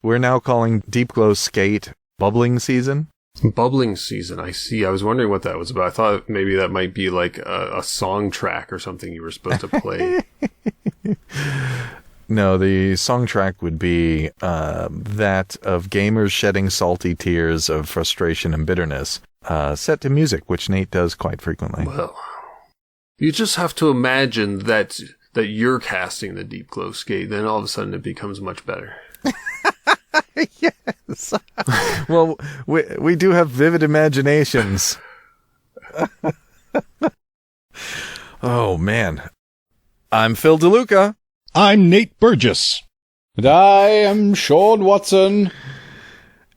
We're now calling Deepglow Skate Bubbling Season. Bubbling Season, I see. I was wondering what that was about. I thought maybe that might be like a song track or something you were supposed to play. No, the song track would be that of gamers shedding salty tears of frustration and bitterness, set to music, which Nate does quite frequently. Well, you just have to imagine that you're casting the Deepglow Skate, then all of a sudden it becomes much better. Yes. Well, we do have vivid imaginations. Oh, man. I'm Phil DeLuca. I'm Nate Burgess. And I am Sean Watson.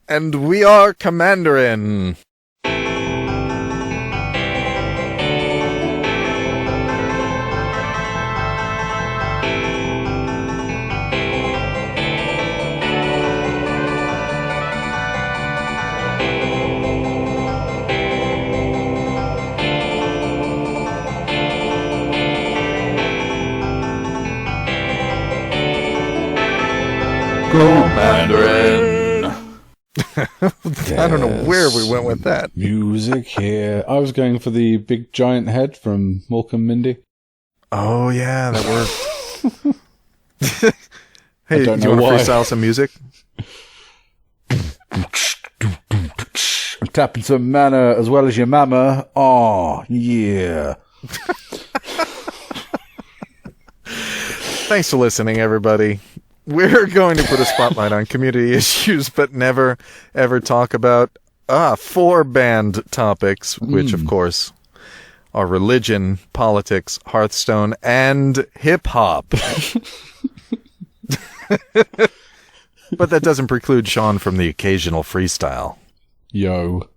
And we are Commanderin. Commanderin. I don't know where we went with that. Music here. I was going for the big giant head from Mork and Mindy. Oh, yeah, that worked. Hey, do you want to freestyle some music? I'm tapping some mana as well as your mama. Oh, yeah. Thanks for listening, everybody. We're going to put a spotlight on community issues, but never, ever talk about 4 banned topics, which, of course, are religion, politics, Hearthstone, and hip-hop. But that doesn't preclude Sean from the occasional freestyle. Yo.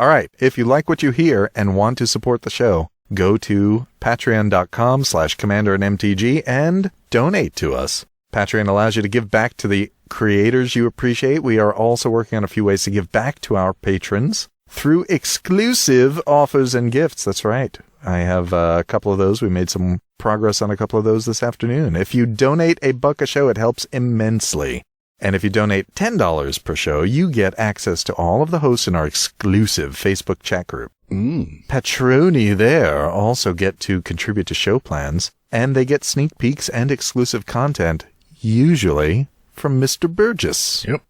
All right, if you like what you hear and want to support the show, go to patreon.com/commanderin.mtg and donate to us. Patreon allows you to give back to the creators you appreciate. We are also working on a few ways to give back to our patrons through exclusive offers and gifts. That's right. I have a couple of those. We made some progress on a couple of those this afternoon. If you donate $1 a show, it helps immensely. And if you donate $10 per show, you get access to all of the hosts in our exclusive Facebook chat group. Patroni there also get to contribute to show plans, and they get sneak peeks and exclusive content, usually from Mr. Burgess. Yep.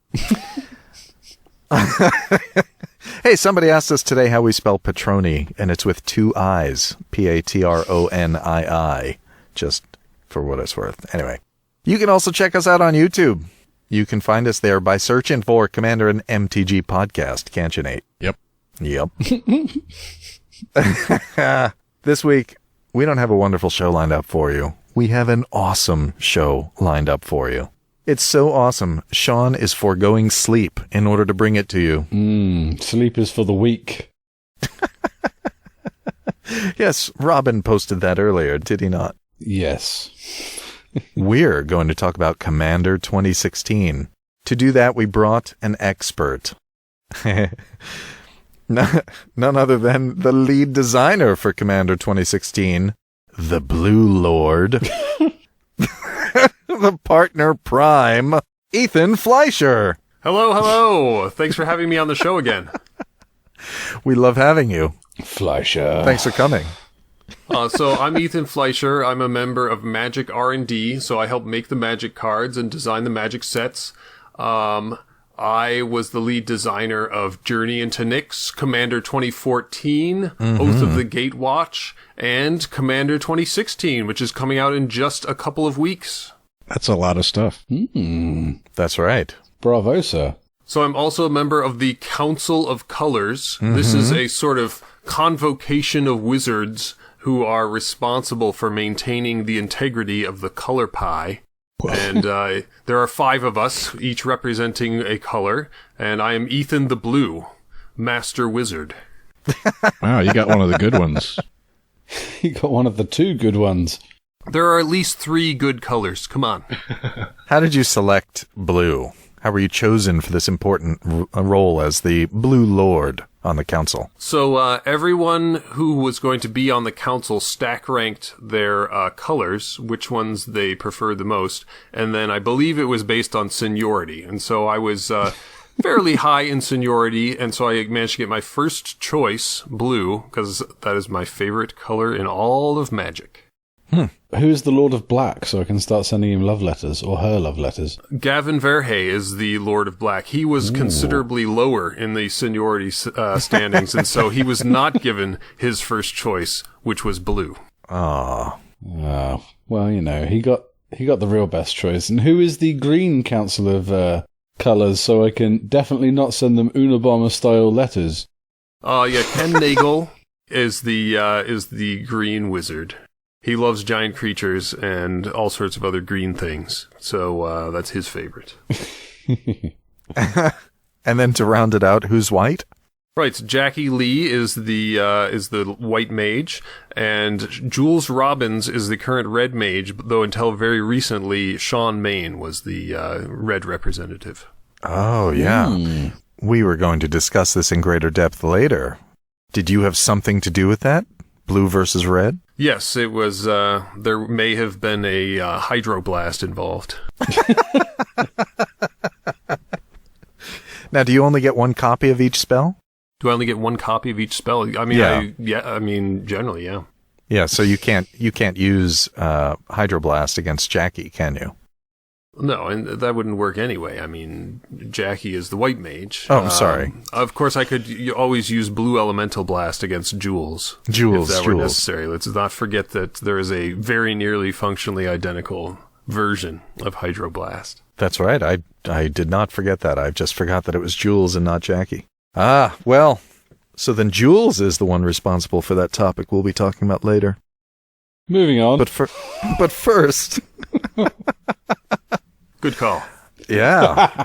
Hey, somebody asked us today how we spell Patroni, and it's with 2 I's. Patronii. Just for what it's worth. Anyway, you can also check us out on YouTube. You can find us there by searching for commanderin.mtg.podcast. Can't you, Nate? Yep. This week, we don't have a wonderful show lined up for you. We have an awesome show lined up for you. It's so awesome, Sean is foregoing sleep in order to bring it to you. Sleep is for the weak. Yes, Robin posted that earlier, did he not? Yes. We're going to talk about Commander 2016. To do that, we brought an expert. None other than the lead designer for Commander 2016, the Blue Lord, the partner prime, Ethan Fleischer. Hello. Thanks for having me on the show again. We love having you. Fleischer. Thanks for coming. So I'm Ethan Fleischer. I'm a member of Magic R&D, so I help make the Magic cards and design the Magic sets. I was the lead designer of Journey into Nyx, Commander 2014, Oath of the Gatewatch, and Commander 2016, which is coming out in just a couple of weeks. That's a lot of stuff. That's right. Bravo, sir. So I'm also a member of the Council of Colors. This is a sort of convocation of wizards who are responsible for maintaining the integrity of the color pie. And there are 5 of us, each representing a color, and I am Ethan the Blue, Master Wizard. Wow, you got one of the good ones. You got one of the 2 good ones. There are at least 3 good colors. Come on. How did you select blue? How were you chosen for this important role as the Blue Lord? on the council? So everyone who was going to be on the council stack ranked their colors, which ones they preferred the most, and then I believe it was based on seniority. And so I was fairly high in seniority, and so I managed to get my first choice, blue, because that is my favorite color in all of Magic. Who is the Lord of Black, so I can start sending him love letters, or her love letters? Gavin Verhey is the Lord of Black. He was considerably lower in the seniority standings, and so he was not given his first choice, which was blue. Oh. Well, you know, he got the real best choice. And who is the green council of colours, so I can definitely not send them Unabomber-style letters? Yeah, Ken Nagel is the green wizard. He loves giant creatures and all sorts of other green things. So that's his favorite. And then to round it out, who's white? Right, so Jackie Lee is the white mage, and Jules Robbins is the current red mage, though until very recently, Sean Main was the red representative. Oh, yeah. We were going to discuss this in greater depth later. Did you have something to do with that? Blue versus red? Yes, it was, there may have been a hydroblast involved. Now, do you only get one copy of each spell? Do I only get one copy of each spell? I mean, generally, yeah. Yeah, so you can't use hydroblast against Jackie, can you? No, and that wouldn't work anyway. I mean, Jackie is the white mage. Oh, I'm sorry. Of course, I could always use Blue Elemental Blast against Jules. If that were necessary. Let's not forget that there is a very nearly functionally identical version of Hydroblast. That's right. I did not forget that. I just forgot that it was Jules and not Jackie. Ah, well, so then Jules is the one responsible for that topic we'll be talking about later. Moving on. But first... Good call. Yeah.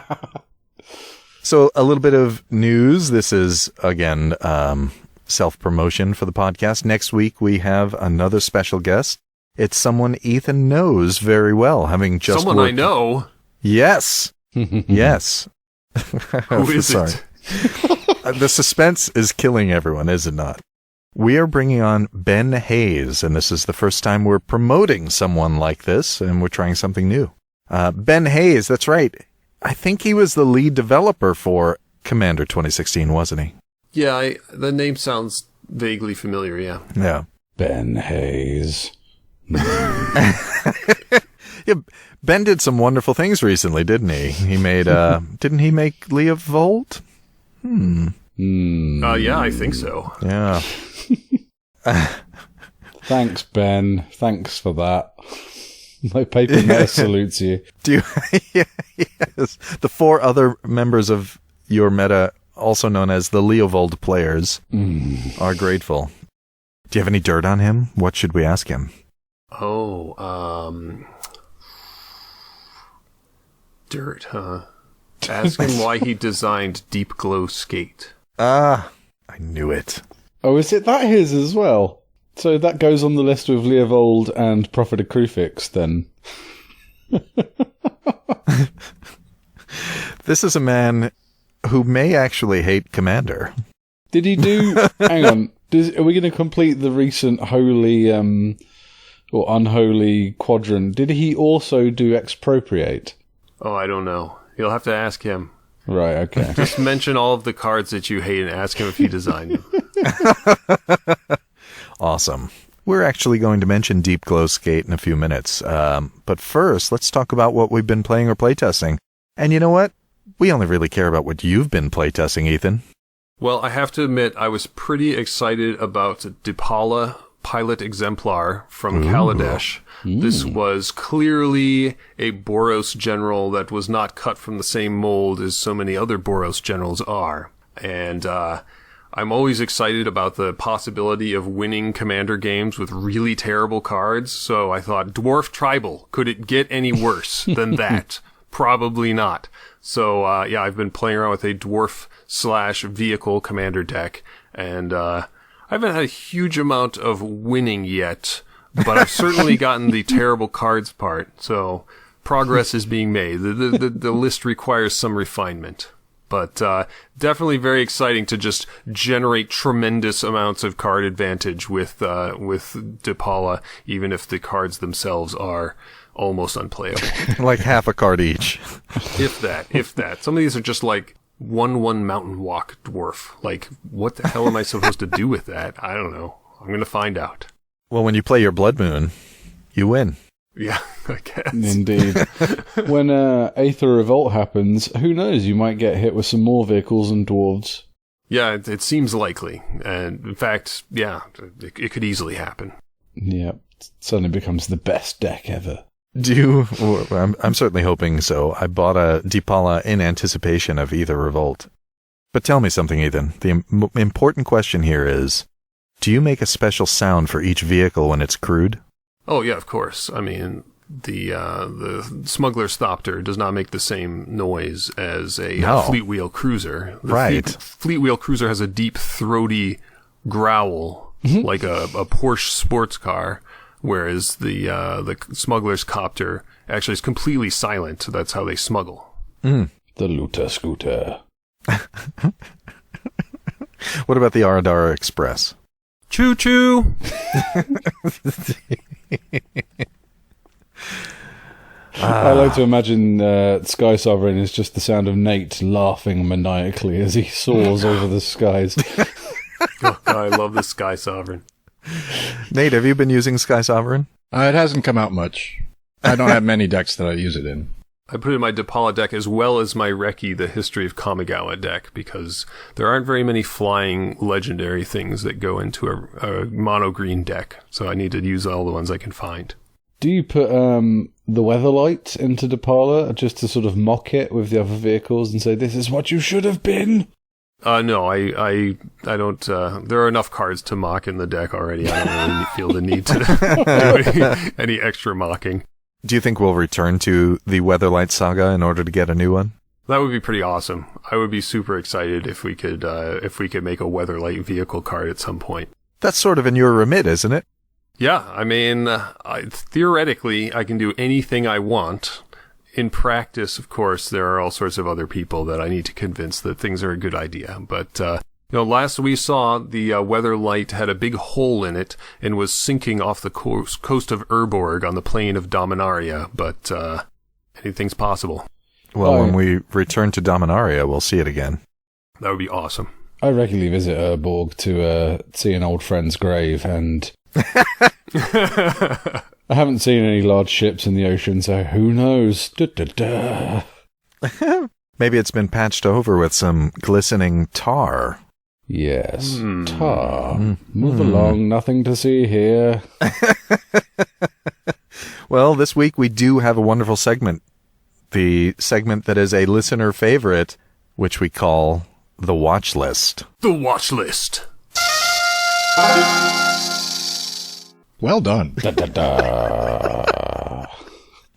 So a little bit of news. This is, again, self-promotion for the podcast. Next week, we have another special guest. It's someone Ethan knows very well, having just someone I know? Yes. Yes. Who is it? The suspense is killing everyone, is it not? We are bringing on Ben Hayes, and this is the first time we're promoting someone like this, and we're trying something new. Ben Hayes, that's right. I think he was the lead developer for Commander 2016, wasn't he? Yeah, the name sounds vaguely familiar, yeah. Yeah. Ben Hayes. Yeah, Ben did some wonderful things recently, didn't he? He made, didn't he make Leovold? Yeah, I think so. Yeah. Thanks, Ben. Thanks for that. My paper meta salutes you. Do you? Yes. The 4 other members of your meta, also known as the Leovold players, are grateful. Do you have any dirt on him? What should we ask him? Dirt, huh? Ask him why he designed Deepglow Skate. I knew it. Oh, is it that his as well? So that goes on the list with Leovold and Prophet of Krufix, then. This is a man who may actually hate Commander. Did he do... hang on. Are we going to complete the recent holy or unholy quadrant? Did he also do Expropriate? Oh, I don't know. You'll have to ask him. Right, okay. Just mention all of the cards that you hate and ask him if he designed them. Awesome. We're actually going to mention Deepglow Skate in a few minutes. But first, let's talk about what we've been playing or playtesting. And you know what? We only really care about what you've been playtesting, Ethan. Well, I have to admit, I was pretty excited about Dipala Pilot Exemplar from Kaladesh. This was clearly a Boros general that was not cut from the same mold as so many other Boros generals are. And I'm always excited about the possibility of winning Commander games with really terrible cards. So I thought, Dwarf Tribal, could it get any worse than that? Probably not. So, yeah, I've been playing around with a Dwarf/Vehicle Commander deck, and I haven't had a huge amount of winning yet, but I've certainly gotten the terrible cards part, so progress is being made. The list requires some refinement. But definitely very exciting to just generate tremendous amounts of card advantage with Depala, even if the cards themselves are almost unplayable. Like half a card each. If that. Some of these are just like 1/1 Mountain Walk Dwarf. Like, what the hell am I supposed to do with that? I don't know. I'm going to find out. Well, when you play your Blood Moon, you win. Yeah, I guess. Indeed. When Aether Revolt happens, who knows? You might get hit with some more vehicles and dwarves. Yeah, it seems likely. And in fact, yeah, it could easily happen. Yeah, it suddenly becomes the best deck ever. I'm certainly hoping so. I bought a Depala in anticipation of Aether Revolt. But tell me something, Ethan. The important question here is, do you make a special sound for each vehicle when it's crewed? Oh, yeah, of course. I mean, the Smuggler's Thopter does not make the same noise as a Fleet Wheel Cruiser. The Fleet Wheel Cruiser has a deep, throaty growl, like a Porsche sports car. Whereas the Smuggler's Copter actually is completely silent. That's how they smuggle. The Looter Scooter. What about the Aradara Express? Choo-choo! I like to imagine Sky Sovereign is just the sound of Nate laughing maniacally as he soars over the skies. Oh, God, I love the Sky Sovereign. Nate, have you been using Sky Sovereign? It hasn't come out much. I don't have many decks that I use it in. I put it in my Depala deck as well as my Reki, the History of Kamigawa deck, because there aren't very many flying legendary things that go into a mono-green deck, so I need to use all the ones I can find. Do you put the Weatherlight into Depala just to sort of mock it with the other vehicles and say, this is what you should have been? No, I don't. There are enough cards to mock in the deck already. I don't really feel the need to do any extra mocking. Do you think we'll return to the Weatherlight saga in order to get a new one? That would be pretty awesome. I would be super excited if we could make a Weatherlight vehicle card at some point. That's sort of in your remit, isn't it? Yeah, I mean, theoretically, I can do anything I want. In practice, of course, there are all sorts of other people that I need to convince that things are a good idea. But, last we saw, the Weatherlight had a big hole in it and was sinking off the coast of Urborg on the plain of Dominaria. But anything's possible. Well, when we return to Dominaria, we'll see it again. That would be awesome. I regularly visit Urborg to see an old friend's grave, and I haven't seen any large ships in the ocean, so who knows? Maybe it's been patched over with some glistening tar. Yes, tar. Move along, nothing to see here. Well, this week we do have a wonderful segment. The segment that is a listener favorite, which we call The Watch List. The Watch List. Well done.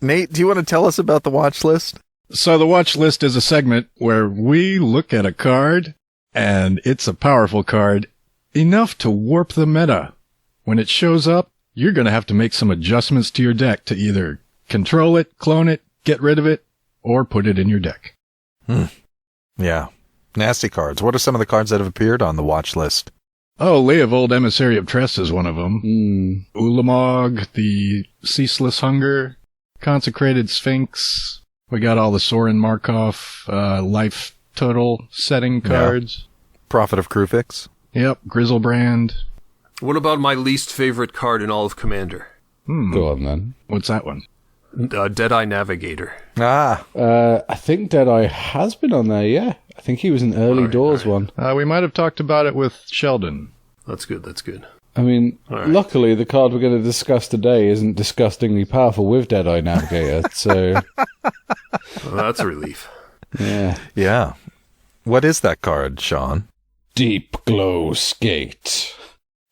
Nate, do you want to tell us about the watch list? So the watch list is a segment where we look at a card, and it's a powerful card, enough to warp the meta. When it shows up, you're going to have to make some adjustments to your deck to either control it, clone it, get rid of it, or put it in your deck. Yeah. Nasty cards. What are some of the cards that have appeared on the watch list? Oh, Leovold, Emissary of Tress is one of them. Ulamog, the Ceaseless Hunger, Consecrated Sphinx. We got all the Soren Markov life total setting cards. Yeah. Prophet of Krufix. Yep, Grizzlebrand. What about my least favorite card in all of Commander? Go on, then. What's that one? Deadeye Navigator. I think Deadeye has been on there, yeah. I think he was an early doors one. We might have talked about it with Sheldon. That's good. I mean, luckily the card we're going to discuss today isn't disgustingly powerful with Deadeye Navigator, so... Well, that's a relief. Yeah. What is that card, Sean? Deepglow Skate.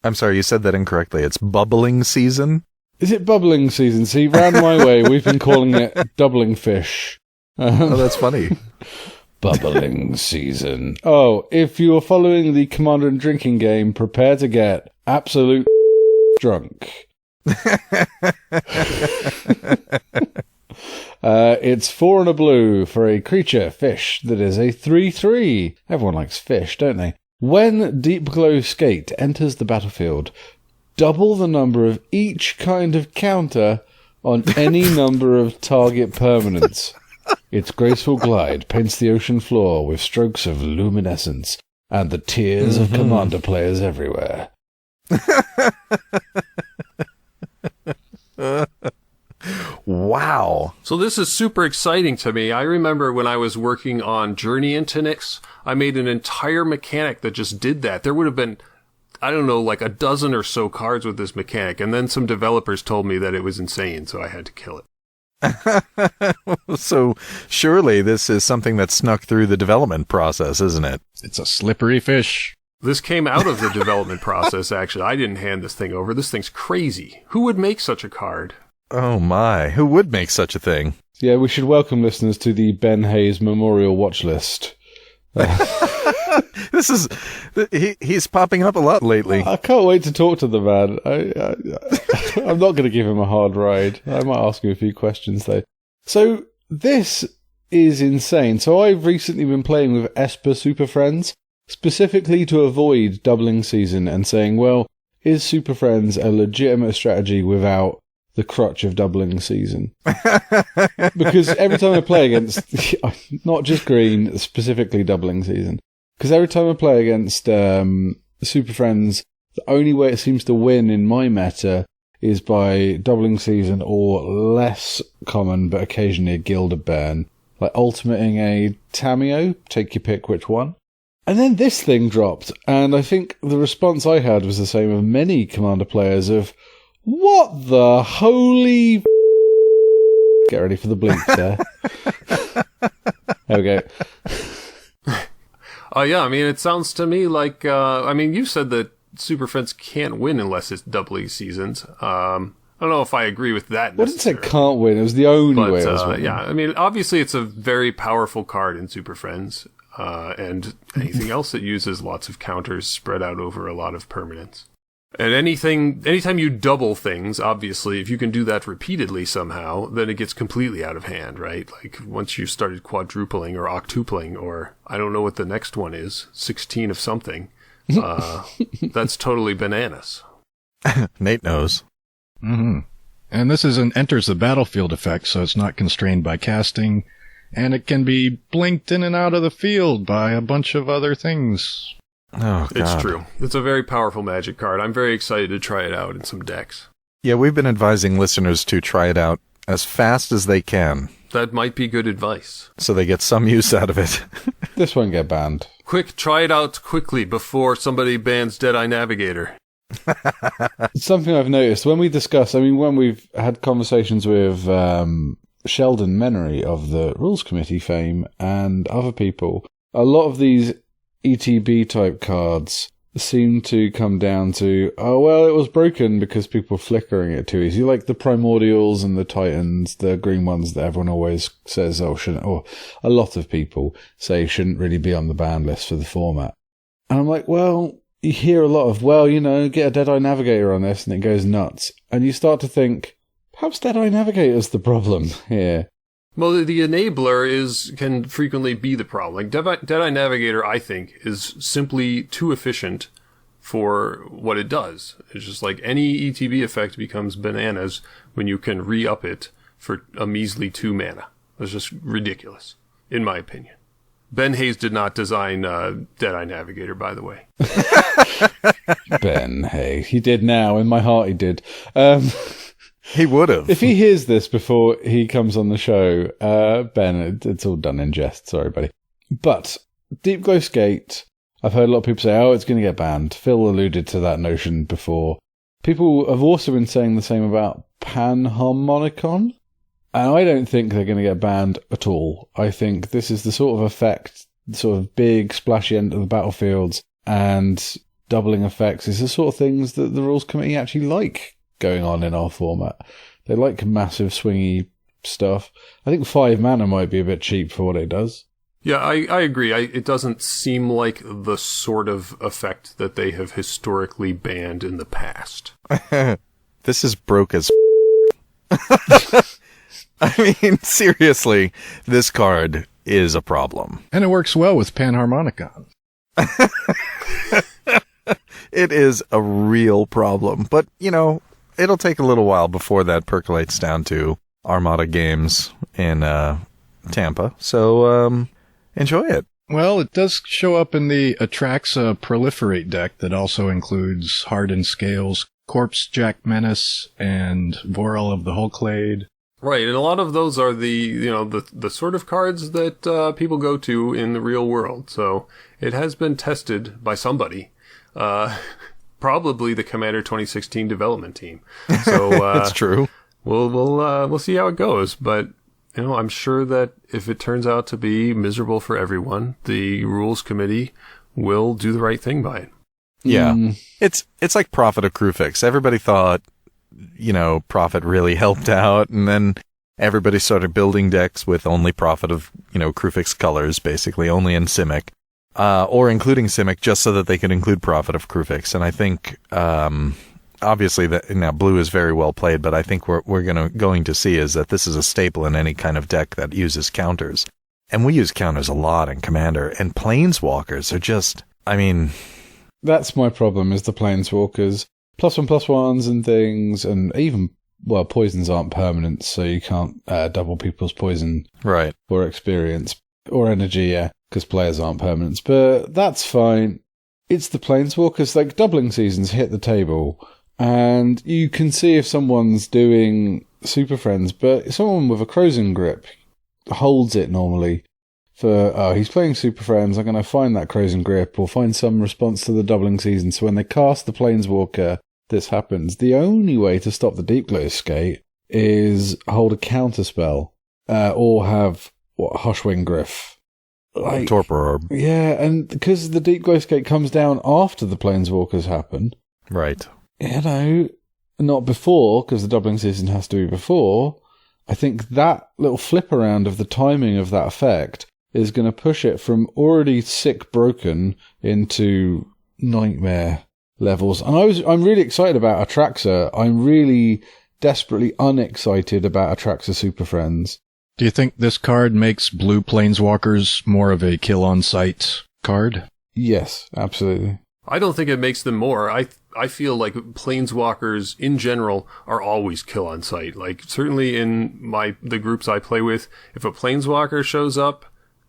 I'm sorry, you said that incorrectly. It's bubbling season? Is it bubbling season? See, round my way, we've been calling it doubling fish. Oh, that's funny. Bubbling season. Oh, if you are following the Commanderin drinking game, prepare to get absolute drunk. It's 4 and a blue for a creature, fish, that is a 3/3. Everyone likes fish, don't they? When Deepglow Skate enters the battlefield, double the number of each kind of counter on any number of target permanents. Its graceful glide paints the ocean floor with strokes of luminescence and the tears of commander players everywhere. Wow. So this is super exciting to me. I remember when I was working on Journey into Nyx, I made an entire mechanic that just did that. There would have been, I don't know, like a dozen or so cards with this mechanic, and then some developers told me that it was insane, so I had to kill it. So surely this is something that snuck through the development process, isn't it? It's a slippery fish. This came out of the development process, actually. I didn't hand this thing over. This thing's crazy. Who would make such a card? Oh my, who would make such a thing? Yeah, we should welcome listeners to the Ben Hayes Memorial Watch List. This is, he's popping up a lot lately. I can't wait to talk to the man. I'm not going to give him a hard ride. I might ask him a few questions, though. So, this is insane. So, I've recently been playing with Esper Super Friends, specifically to avoid doubling season and saying, well, is Super Friends a legitimate strategy without the crutch of doubling season? Because every time I play against, not just green, specifically doubling season, because every time I play against Super Friends, the only way it seems to win in my meta is by doubling season or less common, but occasionally a Gilded Bairn, like ultimating a Tameo, take your pick which one. And then this thing dropped, and I think the response I had was the same of many Commander players of, what the holy... Get ready for the blink there. There we go. Yeah, I mean, it sounds to me like, you said that Super Friends can't win unless it's doubling seasons. I don't know if I agree with that. Well, I didn't say can't win, it was the only way it was winning. Yeah, I mean, obviously it's a very powerful card in Super Friends, and anything else that uses lots of counters spread out over a lot of permanents. And anytime you double things, obviously, if you can do that repeatedly somehow, then it gets completely out of hand, right? Like, once you started quadrupling or octupling, or I don't know what the next one is, 16 of something, that's totally bananas. Nate knows. Mm-hmm. And this is an enters the battlefield effect, so it's not constrained by casting, and it can be blinked in and out of the field by a bunch of other things. Oh, God. It's true. It's a very powerful Magic card. I'm very excited to try it out in some decks. Yeah, we've been advising listeners to try it out as fast as they can. That might be good advice. So they get some use out of it. This won't get banned. Quick, try it out quickly before somebody bans Deadeye Navigator. It's something I've noticed when we discuss, when we've had conversations with Sheldon Menery of the Rules Committee fame and other people, a lot of these ETB type cards seem to come down to, oh, well, it was broken because people were flickering it too easy. Like the Primordials and the Titans, the green ones that everyone always says, shouldn't, or a lot of people say shouldn't really be on the ban list for the format. And I'm like, well, you hear a lot of, get a Deadeye Navigator on this and it goes nuts. And you start to think, perhaps Deadeye Navigator's the problem here. Well, the enabler can frequently be the problem. Like Deadeye Navigator, I think, is simply too efficient for what it does. It's just like any ETB effect becomes bananas when you can re-up it for a measly 2 mana. It's just ridiculous, in my opinion. Ben Hayes did not design Deadeye Navigator, by the way. Ben Hayes. He did now. In my heart, he did. He would have. If he hears this before he comes on the show, Ben, it's all done in jest. Sorry, buddy. But Deepglow Skate, I've heard a lot of people say, it's going to get banned. Phil alluded to that notion before. People have also been saying the same about Panharmonicon. And I don't think they're going to get banned at all. I think this is the sort of effect, sort of big, splashy end of the battlefields and doubling effects is the sort of things that the Rules Committee actually like going on in our format. They like massive swingy stuff. I think 5 mana might be a bit cheap for what it does. Yeah, I agree. It doesn't seem like the sort of effect that they have historically banned in the past. This is broke as I mean, seriously, this card is a problem. And it works well with Panharmonicon. It is a real problem. But, you know, it'll take a little while before that percolates down to Armada games in Tampa. So enjoy it. Well, it does show up in the Atraxa Proliferate deck that also includes Hardened Scales, Corpse Jack Menace, and Vorel of the Hulklade. Right, and a lot of those are the sort of cards that people go to in the real world. So it has been tested by somebody, probably the Commander 2016 development team. So That's true. We'll see how it goes, but you know, I'm sure that if it turns out to be miserable for everyone, the rules committee will do the right thing by it. Yeah. It's like Prophet of Crufix. Everybody thought, you know, Prophet really helped out, and then everybody started building decks with only Prophet of, you know, Crufix colors, basically, only in Simic, or including Simic, just so that they could include Prophet of Crufix. And I think, obviously, that now blue is very well played, but I think we're going to see is that this is a staple in any kind of deck that uses counters. And we use counters a lot in Commander, and Planeswalkers are just, I mean... That's my problem, is the Planeswalkers. +1/+1s and things, and even, well, poisons aren't permanent, so you can't double people's poison right. or experience, or energy, yeah, because players aren't permanents. But that's fine. It's the Planeswalkers, like, doubling seasons hit the table, and you can see if someone's doing Super Friends, but someone with a Crozen Grip holds it normally. For, he's playing Super Friends, I'm going to find that Crozen Grip, or find some response to the doubling season, so when they cast the Planeswalker, this happens. The only way to stop the Deepglow Skate is hold a counterspell, or have Hushwing Griff. Like, Torpor Orb. Yeah, and because the Deepglow Skate comes down after the Planeswalkers happen. Right. You know, not before, because the doubling season has to be before. I think that little flip around of the timing of that effect is going to push it from already sick broken into nightmare levels. And I'm really excited about Atraxa. I'm really desperately unexcited about Atraxa Super Friends. Do you think this card makes blue Planeswalkers more of a kill-on-sight card? Yes, absolutely. I don't think it makes them more. I feel like Planeswalkers in general are always kill on sight. Like, certainly in the groups I play with, if a Planeswalker shows up,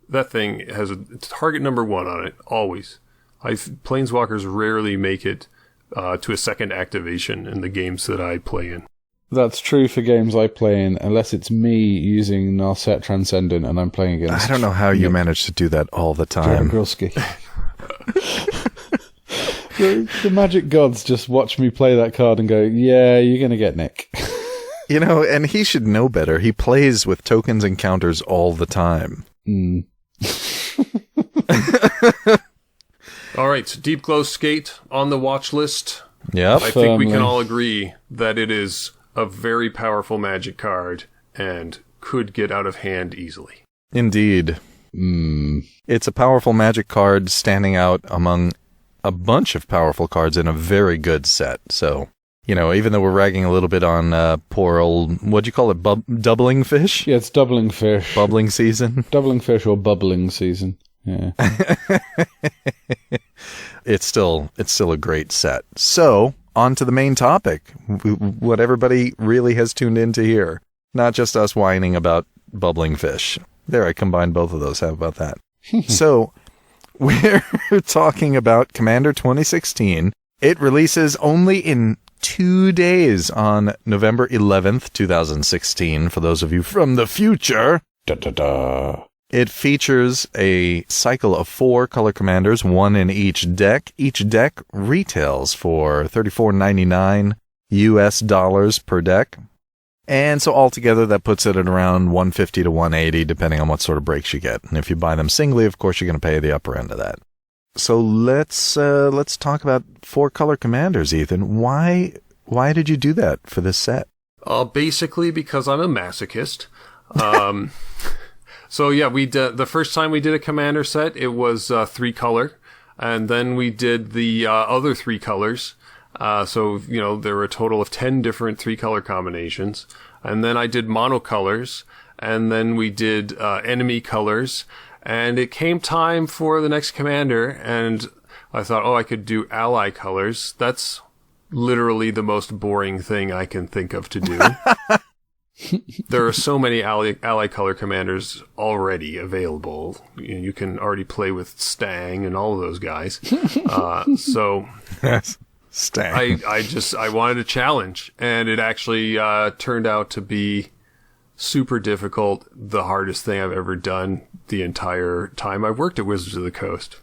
that thing has a target number 1 on it, always. Planeswalkers rarely make it to a second activation in the games that I play in. That's true for games I play in, unless it's me using Narset Transcendent and I'm playing against... I don't know how you manage to do that all the time. The Magic Gods just watch me play that card and go, yeah, you're going to get Nick. You know, and he should know better. He plays with tokens and counters all the time. All right, Deepglow Skate on the watch list. Yep. I think we can all agree that it is a very powerful Magic card and could get out of hand easily. Indeed. It's a powerful Magic card standing out among a bunch of powerful cards in a very good set. So, you know, even though we're ragging a little bit on poor old, what'd you call it, doubling fish? Yeah, it's doubling fish. Bubbling season? Doubling fish or bubbling season. Yeah. It's still a great set. So, on to the main topic, what everybody really has tuned in to hear. Not just us whining about bubbling fish. There, I combined both of those. How about that? So, we're talking about Commander 2016. It releases only in 2 days on November 11th, 2016. For those of you from the future. It features a cycle of 4 color commanders, 1 in each deck. Each deck retails for $34.99 US per deck. And so altogether that puts it at around $150 to $180, depending on what sort of breaks you get. And if you buy them singly, of course, you're going to pay the upper end of that. So let's talk about 4 color commanders, Ethan. Why did you do that for this set? Basically because I'm a masochist. So yeah, the first time we did a commander set, it was 3 color, and then we did the other 3 colors. So, you know, there were a total of 10 different 3 color combinations. and then I did monocolors, and then we did enemy colors, and it came time for the next commander, and I thought, I could do ally colors. That's literally the most boring thing I can think of to do. There are so many ally color commanders already available. You can already play with Stang and all of those guys. So Stang. I wanted a challenge, and it actually turned out to be super difficult. The hardest thing I've ever done the entire time I've worked at Wizards of the Coast.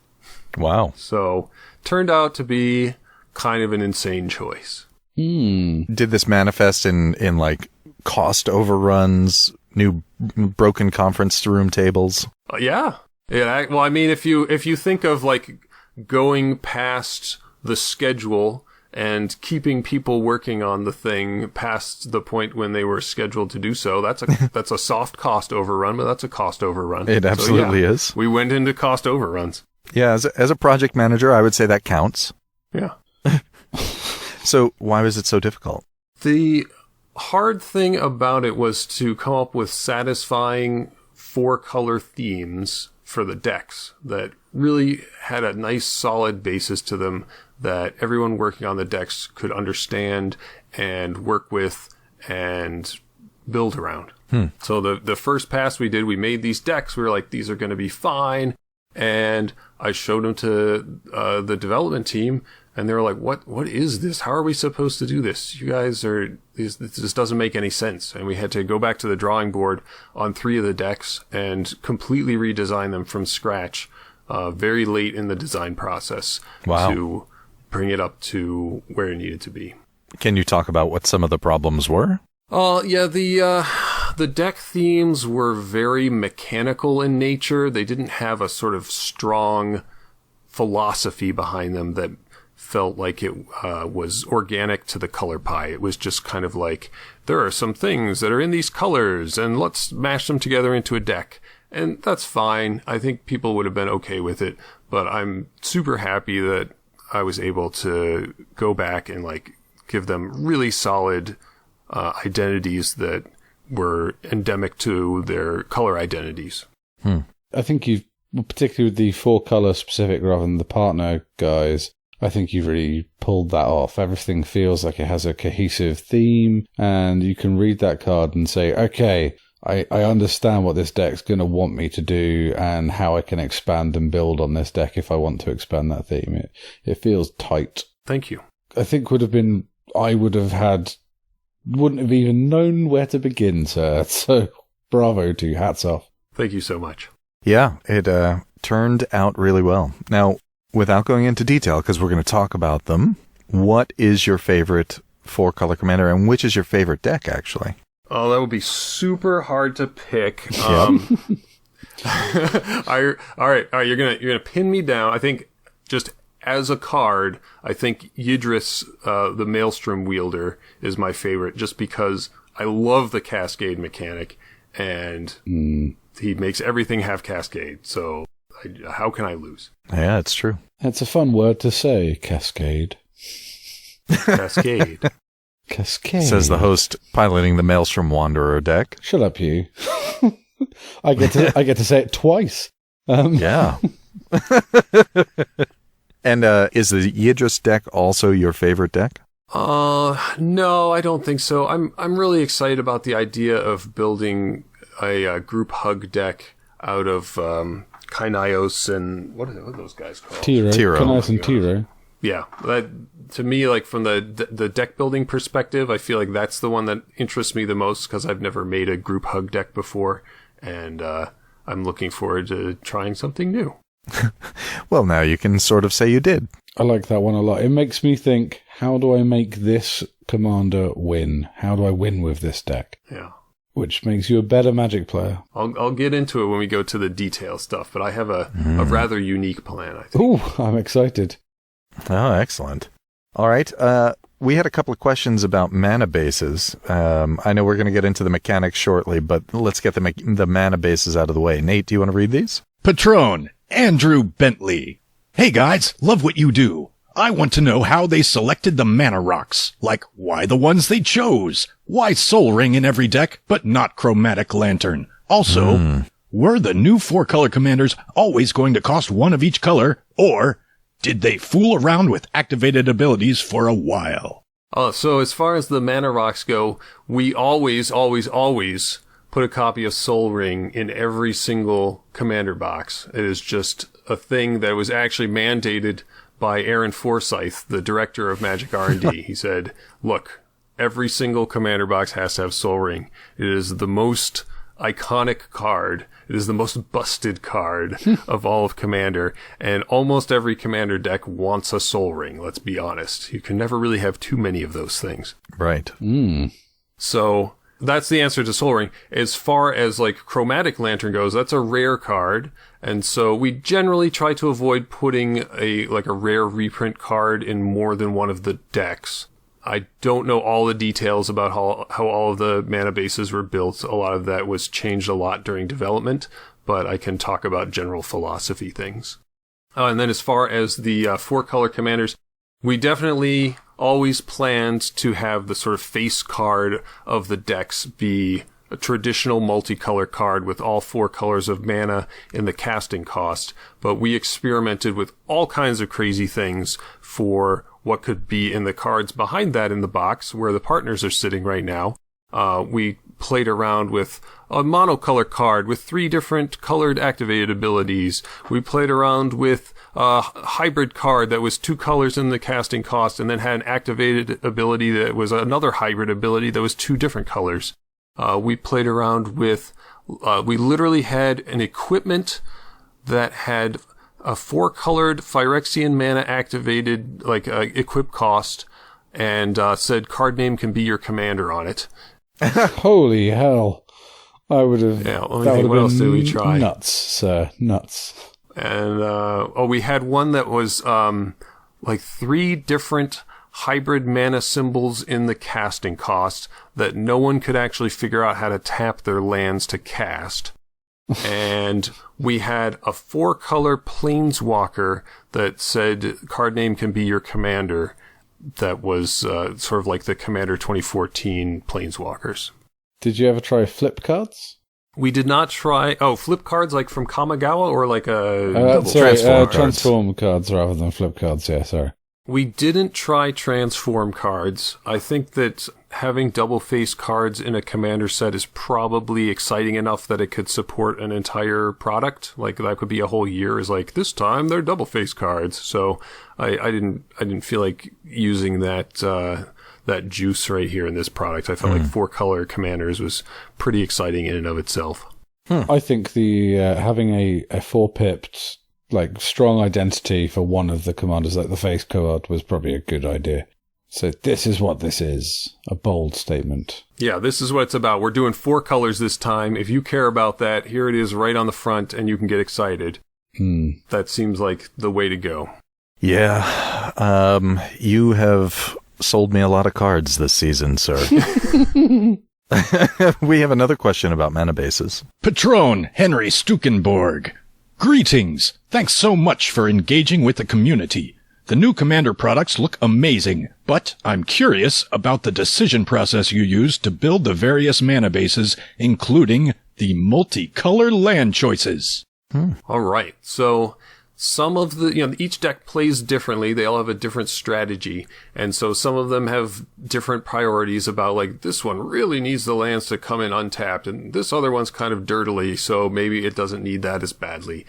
Wow. So turned out to be kind of an insane choice. Did this manifest in like cost overruns, new broken conference room tables? Yeah. Well, I mean, if you think of like going past the schedule and keeping people working on the thing past the point when they were scheduled to do so, that's a soft cost overrun, but that's a cost overrun. It absolutely is. We went into cost overruns. Yeah, as a project manager, I would say that counts. Yeah. So why was it so difficult? The hard thing about it was to come up with satisfying 4-color themes for the decks that really had a nice solid basis to them that everyone working on the decks could understand and work with and build around. So the first pass we did, we made these decks. We were like, these are going to be fine. And I showed them to the development team, and they were like, what is this? How are we supposed to do this? You guys this doesn't make any sense. And we had to go back to the drawing board on 3 of the decks and completely redesign them from scratch very late in the design process. Wow. To bring it up to where it needed to be. Can you talk about what some of the problems were? Yeah, the deck themes were very mechanical in nature. They didn't have a sort of strong philosophy behind them that felt like it was organic to the color pie. It was just kind of like, there are some things that are in these colors, and let's mash them together into a deck. And that's fine. I think people would have been okay with it, but I'm super happy that I was able to go back and like give them really solid identities that were endemic to their color identities. I think you've, particularly with the 4-color specific rather than the partner guys, I think you've really pulled that off. Everything feels like it has a cohesive theme, and you can read that card and say, okay, I understand what this deck's going to want me to do and how I can expand and build on this deck if I want to expand that theme. It feels tight. Thank you. I think I wouldn't have even known where to begin, sir. So bravo to you. Hats off. Thank you so much. Yeah, it turned out really well. Now, without going into detail, because we're going to talk about them, what is your favorite 4-color commander, and which is your favorite deck, actually? Oh, that would be super hard to pick. Yep. All right. You're gonna pin me down. I think just as a card, I think Yidris, the Maelstrom Wielder, is my favorite, just because I love the Cascade mechanic, and he makes everything have Cascade. So how can I lose? Yeah, it's true. That's a fun word to say, Cascade. Cascade. Cascade. Says the host piloting the Maelstrom Wanderer deck. Shut up, you. I get to say it twice. Yeah. And is the Yidris deck also your favorite deck? No, I don't think so. I'm really excited about the idea of building a group hug deck out of Kainios and what are those guys called? Tiro. Kainios and Tiro. Yeah, that to me, like from the deck building perspective, I feel like that's the one that interests me the most because I've never made a group hug deck before, and I'm looking forward to trying something new. Well, now you can sort of say you did. I like that one a lot. It makes me think, how do I make this commander win? How do I win with this deck? Yeah. Which makes you a better Magic player. I'll get into it when we go to the detail stuff, but I have a rather unique plan, I think. Ooh, I'm excited. Oh, excellent. All right. We had a couple of questions about mana bases. I know we're going to get into the mechanics shortly, but let's get the mana bases out of the way. Nate, do you want to read these? Patron, Andrew Bentley. Hey guys, love what you do. I want to know how they selected the mana rocks. Like, why the ones they chose? Why Soul Ring in every deck, but not Chromatic Lantern? Also, were the new 4-color commanders always going to cost one of each color, or did they fool around with activated abilities for a while? So as far as the mana rocks go, we always put a copy of Soul Ring in every single commander box. It is just a thing that was actually mandated by Aaron Forsyth, the director of Magic R&D. He said, look, every single commander box has to have Soul Ring. It is the most iconic card. It is the most busted card of all of Commander. And almost every Commander deck wants a Soul Ring, let's be honest. You can never really have too many of those things. Right. So that's the answer to Soul Ring. As far as like Chromatic Lantern goes, that's a rare card. And so we generally try to avoid putting a rare reprint card in more than one of the decks. I don't know all the details about how all of the mana bases were built. A lot of that was changed a lot during development, but I can talk about general philosophy things. And then as far as the 4-color commanders, we definitely always planned to have the sort of face card of the decks be a traditional multicolor card with all 4 colors of mana in the casting cost, but we experimented with all kinds of crazy things for what could be in the cards behind that in the box where the partners are sitting right now. We played around with a monocolor card with 3 different colored activated abilities. We played around with a hybrid card that was 2 colors in the casting cost and then had an activated ability that was another hybrid ability that was 2 different colors. We played around with, we literally had an equipment that had a 4-colored Phyrexian mana activated, equip cost, and said card name can be your commander on it. Holy hell. I would have... Yeah, what else did we try? Nuts, sir. Nuts. And, we had one that was, 3 different hybrid mana symbols in the casting cost that no one could actually figure out how to tap their lands to cast. And we had a 4-color planeswalker that said card name can be your commander. That was sort of like the Commander 2014 planeswalkers. Did you ever try flip cards? We did not try... flip cards like from Kamigawa or like transform cards rather than flip cards, yeah, sorry. We didn't try transform cards. I think that having double face cards in a commander set is probably exciting enough that it could support an entire product. Like that could be a whole year is like, this time they're double face cards. So I didn't feel like using that juice right here in this product. I felt like 4-color commanders was pretty exciting in and of itself. I think the having a 4-pipped strong identity for one of the commanders, like the face card, was probably a good idea. So this is what this is. A bold statement. Yeah, this is what it's about. We're doing 4 colors this time. If you care about that, here it is right on the front, and you can get excited. That seems like the way to go. Yeah. You have sold me a lot of cards this season, sir. We have another question about mana bases. Patron Henry Stukenborg. Greetings! Thanks so much for engaging with the community. The new Commander products look amazing, but I'm curious about the decision process you use to build the various mana bases, including the multicolor land choices. All right. So some of the, each deck plays differently. They all have a different strategy. And so some of them have different priorities about this one really needs the lands to come in untapped and this other one's kind of dirtily. So maybe it doesn't need that as badly.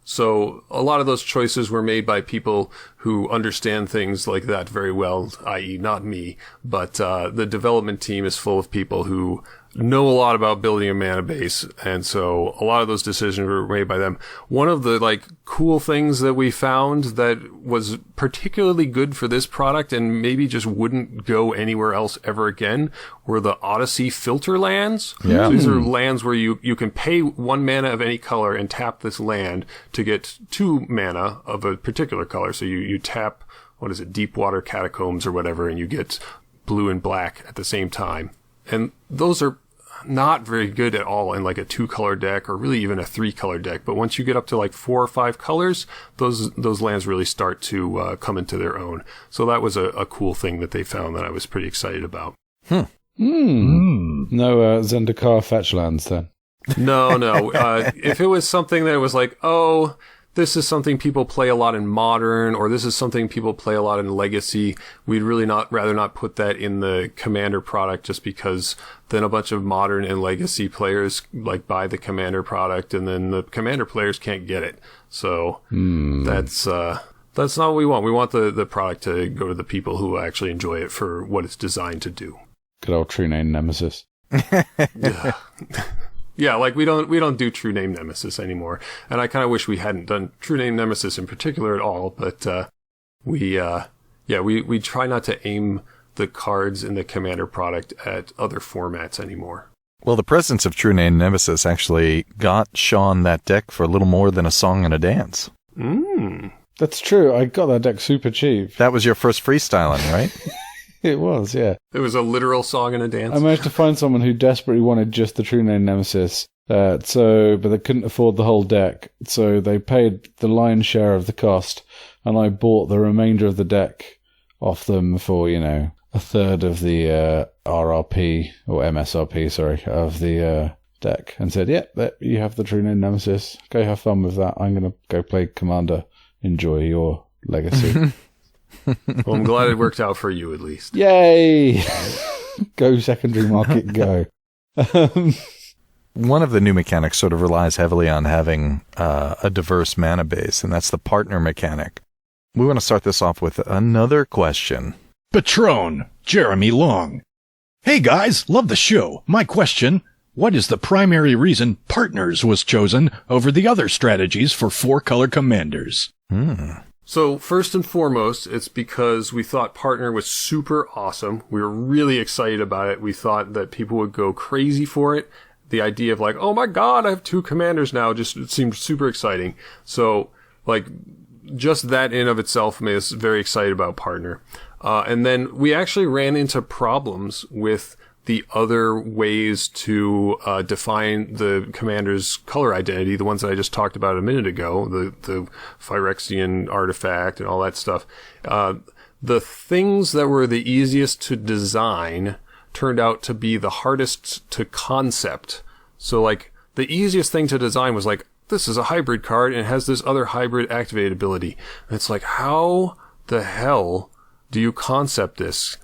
So a lot of those choices were made by people who understand things like that very well, i.e. not me, but the development team is full of people who know a lot about building a mana base, and so a lot of those decisions were made by them. One of the cool things that we found that was particularly good for this product and maybe just wouldn't go anywhere else ever again were the Odyssey filter lands. Yeah. So these are lands where you can pay 1 mana of any color and tap this land to get 2 mana of a particular color. So you tap, Deepwater Catacombs or whatever, and you get blue and black at the same time. And those are not very good at all in like a 2-color deck or really even a 3-color deck. But once you get up to like 4 or 5 colors, those lands really start to come into their own. So that was a cool thing that they found that I was pretty excited about. No Zendikar fetch lands then? No. If it was something that was like, oh, this is something people play a lot in Modern, or this is something people play a lot in Legacy, we'd really rather not put that in the Commander product, just because then a bunch of Modern and Legacy players like buy the Commander product, and then the Commander players can't get it. So that's not what we want. We want the product to go to the people who actually enjoy it for what it's designed to do. Good old True Name Nemesis. Yeah, like we don't do True Name Nemesis anymore, and I kind of wish we hadn't done True Name Nemesis in particular at all. But we try not to aim the cards in the Commander product at other formats anymore. Well, the presence of True Name Nemesis actually got Sean that deck for a little more than a song and a dance. That's true. I got that deck super cheap. That was your first freestyling, right? It was, yeah. It was a literal song and a dance. I managed to find someone who desperately wanted just the True Name Nemesis, but they couldn't afford the whole deck, so they paid the lion's share of the cost, and I bought the remainder of the deck off them for, a third of the RRP, or MSRP, sorry, of the deck, and said, you have the True Name Nemesis, go have fun with that, I'm going to go play Commander, enjoy your Legacy. Well, I'm glad it worked out for you, at least. Yay! Go secondary market, go. One of the new mechanics sort of relies heavily on having a diverse mana base, and that's the partner mechanic. We want to start this off with another question. Patron, Jeremy Long. Hey guys, love the show. My question, what is the primary reason Partners was chosen over the other strategies for 4-color commanders? So first and foremost, it's because we thought Partner was super awesome. We were really excited about it. We thought that people would go crazy for it. The idea of like, oh my god, I have 2 commanders now, it seemed super exciting. So like just that in of itself made us very excited about Partner. And then we actually ran into problems with the other ways to define the commander's color identity, the ones that I just talked about a minute ago, the Phyrexian artifact and all that stuff. The things that were the easiest to design turned out to be the hardest to concept. So like the easiest thing to design was like, this is a hybrid card and it has this other hybrid activate ability. And it's like, how the hell do you concept this?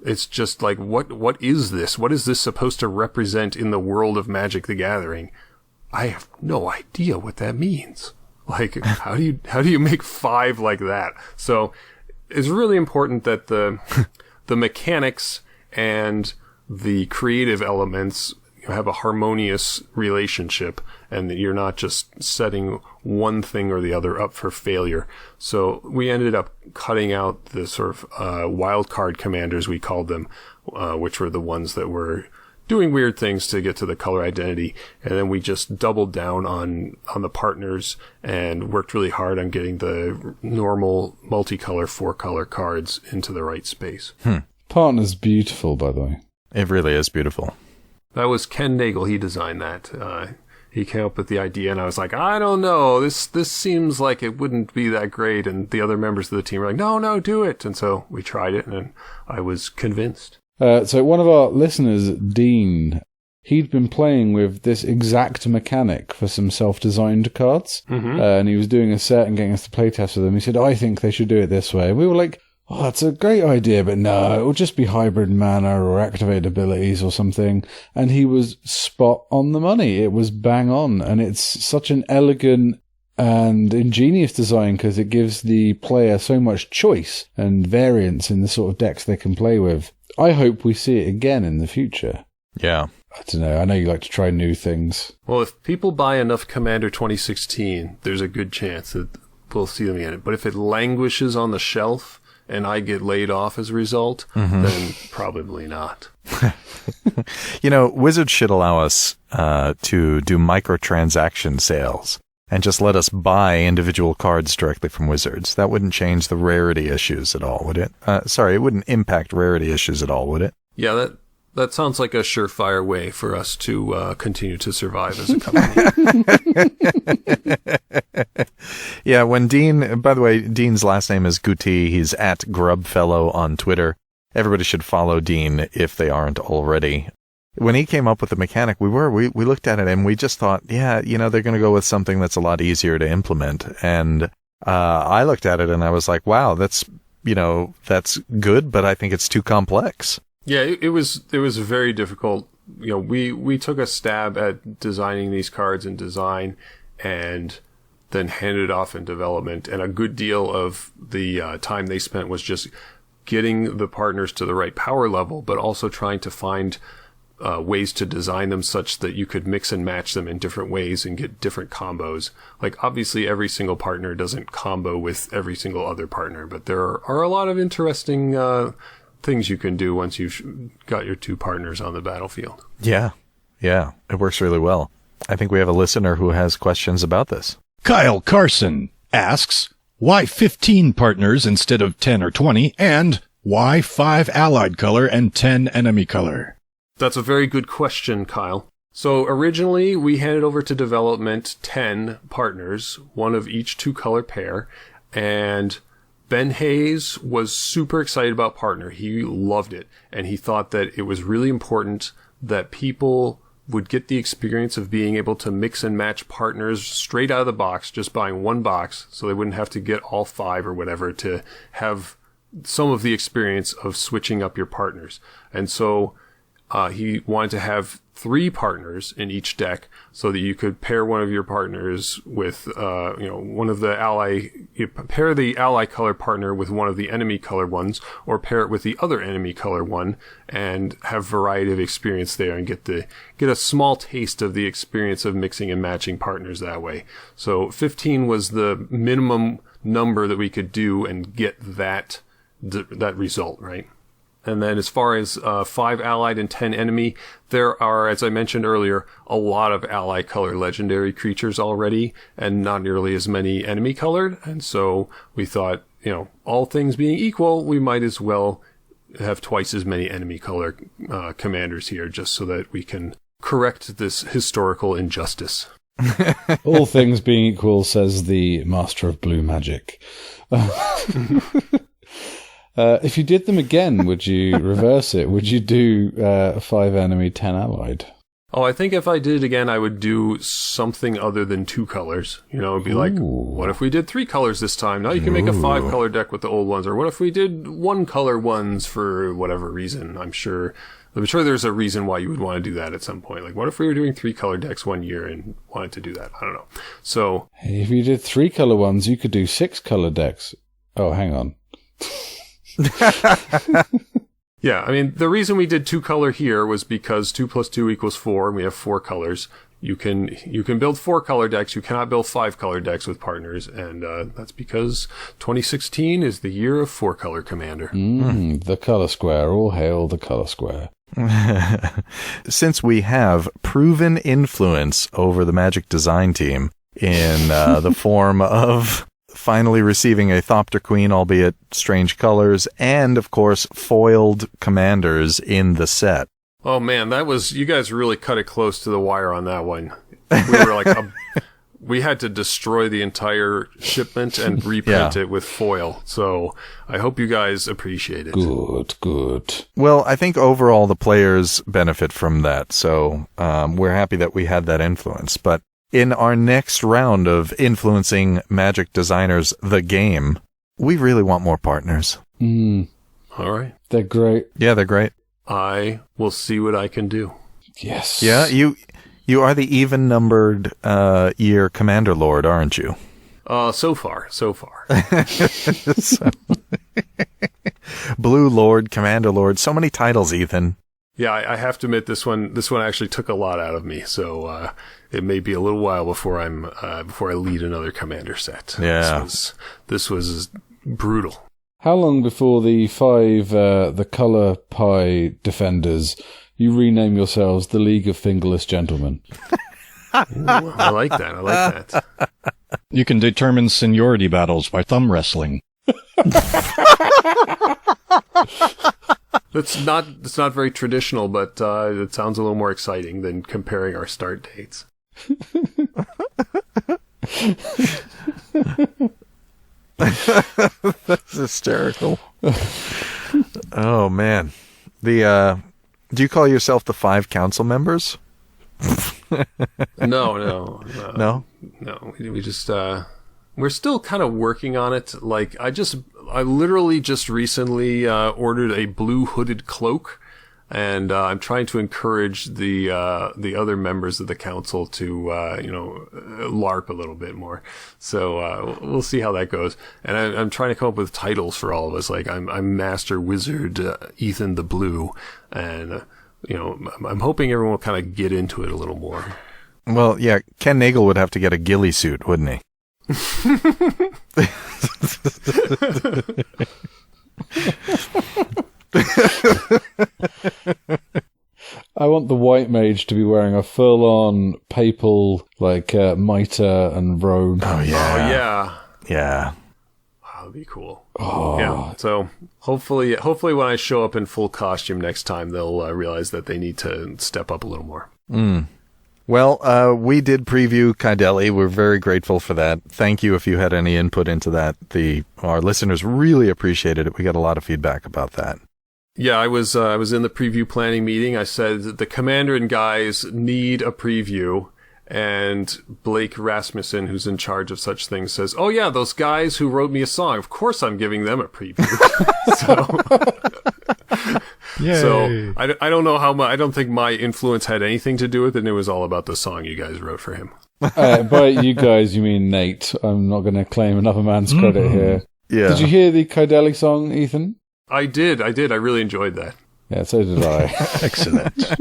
It's just like, what is this? What is this supposed to represent in the world of Magic the Gathering? I have no idea what that means. Like, how do you make 5 like that? So it's really important that the mechanics and the creative elements have a harmonious relationship, and that you're not just setting one thing or the other up for failure. So we ended up cutting out the sort of wild card commanders, we called them, which were the ones that were doing weird things to get to the color identity. And then we just doubled down on the partners and worked really hard on getting the normal multicolor 4-color cards into the right space. Partner's beautiful, by the way. It really is beautiful. That was Ken Nagel. He designed that. He came up with the idea, and I was like, I don't know. This seems like it wouldn't be that great. And the other members of the team were like, no, do it. And so we tried it, and I was convinced. So one of our listeners, Dean, he'd been playing with this exact mechanic for some self-designed cards. And he was doing a set and getting us to play test with them. He said, I think they should do it this way. And we were like, oh, that's a great idea, but no, it will just be hybrid mana or activate abilities or something. And he was spot on the money. It was bang on. And it's such an elegant and ingenious design because it gives the player so much choice and variance in the sort of decks they can play with. I hope we see it again in the future. Yeah. I don't know. I know you like to try new things. Well, if people buy enough Commander 2016, there's a good chance that we'll see them again. But if it languishes on the shelf and I get laid off as a result, then probably not. Wizards should allow us to do microtransaction sales and just let us buy individual cards directly from Wizards. That wouldn't change the rarity issues at all, would it? It wouldn't impact rarity issues at all, would it? Yeah, That sounds like a surefire way for us to continue to survive as a company. Yeah, when Dean, by the way, Dean's last name is Guti. He's at Grubfellow on Twitter. Everybody should follow Dean if they aren't already. When he came up with the mechanic, we looked at it and we just thought, yeah, they're going to go with something that's a lot easier to implement. And I looked at it and I was like, wow, that's good, but I think it's too complex. Yeah, it was very difficult. We took a stab at designing these cards in design and then handed it off in development. And a good deal of the time they spent was just getting the partners to the right power level, but also trying to find ways to design them such that you could mix and match them in different ways and get different combos. Like, obviously, every single partner doesn't combo with every single other partner, but there are a lot of interesting things you can do once you've got your two partners on the battlefield. Yeah, it works really well. I think we have a listener who has questions about this. Kyle Carson asks, why 15 partners instead of 10 or 20, and why 5 allied color and 10 enemy color? That's a very good question, Kyle. So originally, we handed over to development 10 partners, one of each 2-color pair, and Ben Hayes was super excited about partner. He loved it, and he thought that it was really important that people would get the experience of being able to mix and match partners straight out of the box, just buying one box, so they wouldn't have to get all 5 or whatever to have some of the experience of switching up your partners. And so he wanted to have 3 partners in each deck so that you could pair one of your partners with, one of the pair the ally color partner with one of the enemy color ones, or pair it with the other enemy color one, and have variety of experience there and get a small taste of the experience of mixing and matching partners that way. So 15 was the minimum number that we could do and get that result, right? And then as far as 5 allied and 10 enemy, there are, as I mentioned earlier, a lot of ally color legendary creatures already, and not nearly as many enemy colored. And so we thought, all things being equal, we might as well have twice as many enemy color commanders here, just so that we can correct this historical injustice. All things being equal, says the master of blue magic. If you did them again, would you reverse it? Would you do 5 enemy, 10 allied? Oh, I think if I did it again, I would do something other than 2 colors. It'd be like, what if we did 3 colors this time? Now you can make a 5-color deck with the old ones. Or what if we did 1-color ones for whatever reason? I'm sure there's a reason why you would want to do that at some point. Like, what if we were doing 3-color decks one year and wanted to do that? I don't know. So, hey, if you did 3-color ones, you could do 6-color decks. Oh, hang on. Yeah, I mean, the reason we did 2-color here was because 2 + 2 = 4, and we have 4 colors. You can build 4-color decks. You cannot build 5-color decks with partners, and that's because 2016 is the year of 4-color commander. The color square. All hail the color square. Since we have proven influence over the Magic design team in the form of finally receiving a Thopter Queen, albeit strange colors, and, of course, foiled commanders in the set. Oh, man, you guys really cut it close to the wire on that one. We were like, we had to destroy the entire shipment and reprint it with foil. So I hope you guys appreciate it. Good. Well, I think overall the players benefit from that. So we're happy that we had that influence. But in our next round of influencing Magic designers, the game, we really want more partners. All right. They're great. Yeah, they're great. I will see what I can do. Yes. Yeah, you are the even-numbered year Commander Lord, aren't you? So far. Blue Lord, Commander Lord, so many titles, Ethan. Yeah, I have to admit this one actually took a lot out of me. So it may be a little while before I lead another commander set. Yeah, this was brutal. How long before the 5 the color pie defenders you rename yourselves the League of Fingerless Gentlemen? Ooh, I like that. You can determine seniority battles by thumb wrestling. It's not very traditional, but it sounds a little more exciting than comparing our start dates. That's hysterical. Oh man. Do you call yourself the 5 council members? No. We just we're still kind of working on it. Like I literally just recently ordered a blue hooded cloak, and I'm trying to encourage the other members of the council to LARP a little bit more. So we'll see how that goes. And I'm trying to come up with titles for all of us. Like I'm Master Wizard Ethan the Blue, and I'm hoping everyone will kind of get into it a little more. Well, yeah, Ken Nagel would have to get a ghillie suit, wouldn't he? I want the white mage to be wearing a full-on papal, mitre and robe. Oh, yeah. Oh, yeah. Yeah. Wow, that'd be cool. Oh. Yeah, so hopefully when I show up in full costume next time, they'll realize that they need to step up a little more. Well, we did preview Kydelli. We're very grateful for that. Thank you if you had any input into that. Our listeners really appreciated it. We got a lot of feedback about that. Yeah, I was in the preview planning meeting. I said that the Commanderin guys need a preview, and Blake Rasmussen, who's in charge of such things, says, "Oh yeah, those guys who wrote me a song. Of course, I'm giving them a preview." Yay. So I don't know how much. I don't think my influence had anything to do with it. And it was all about the song you guys wrote for him. By you guys, you mean Nate. I'm not going to claim another man's credit here. Yeah. Did you hear the Kydelli song, Ethan? I did. I really enjoyed that. Yeah, so did I. Excellent.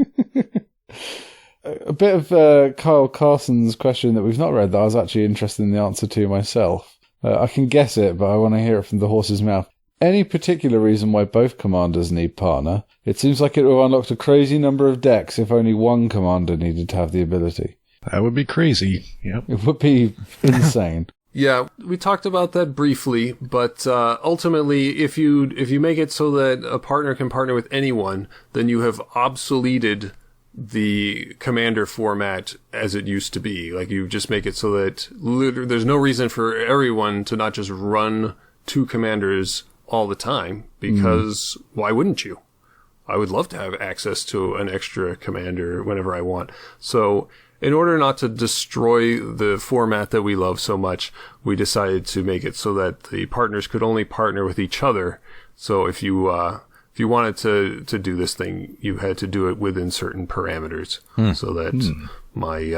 A bit of Kyle Carson's question that we've not read that I was actually interested in the answer to myself. I can guess it, but I want to hear it from the horse's mouth. Any particular reason why both commanders need partner? It seems like it would have unlocked a crazy number of decks if only one commander needed to have the ability. That would be crazy. Yep. It would be insane. Yeah, we talked about that briefly, but ultimately, if you make it so that a partner can partner with anyone, then you have obsoleted the commander format as it used to be. Like, you just make it so that there's no reason for everyone to not just run 2 commanders all the time, because why wouldn't you? I would love to have access to an extra commander whenever I want. So in order not to destroy the format that we love so much, we decided to make it so that the partners could only partner with each other. So if you wanted to do this thing, you had to do it within certain parameters, so that my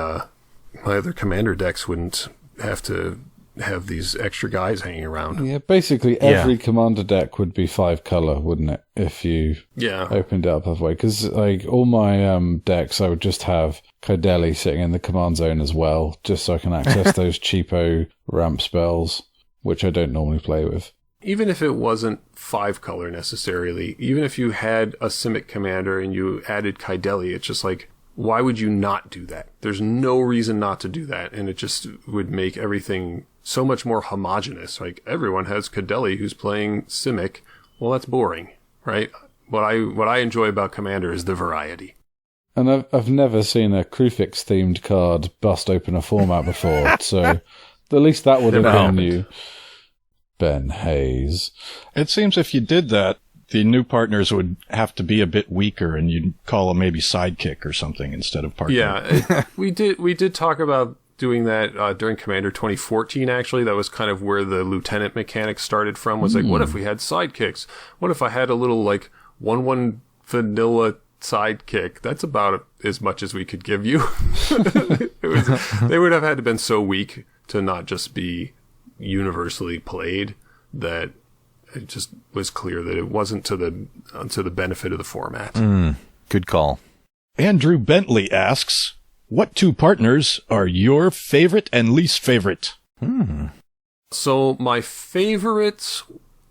other commander decks wouldn't have to have these extra guys hanging around. Yeah, basically every commander deck would be 5 color, wouldn't it? If you opened it up halfway. Because all my decks, I would just have Kydelli sitting in the command zone as well, just so I can access those cheapo ramp spells, which I don't normally play with. Even if it wasn't 5 color necessarily, even if you had a Simic commander and you added Kydelli, it's just like, why would you not do that? There's no reason not to do that, and it just would make everything so much more homogenous. Like, everyone has Kydelli who's playing Simic. Well, that's boring, right? What I enjoy about Commander is the variety. And I've never seen a Krufix themed card bust open a format before, so at least that would have been new. Ben Hayes. It seems if you did that, the new partners would have to be a bit weaker, and you'd call them maybe sidekick or something instead of partner. Yeah, we did talk about doing that during Commander 2014, actually. That was kind of where the lieutenant mechanic started from, was like, what if we had sidekicks? What if I had a little, 1/1 vanilla sidekick? That's about as much as we could give you. They would have had to been so weak to not just be universally played that it just was clear that it wasn't to the benefit of the format. Good call. Andrew Bentley asks, what 2 partners are your favorite and least favorite? So my favorites...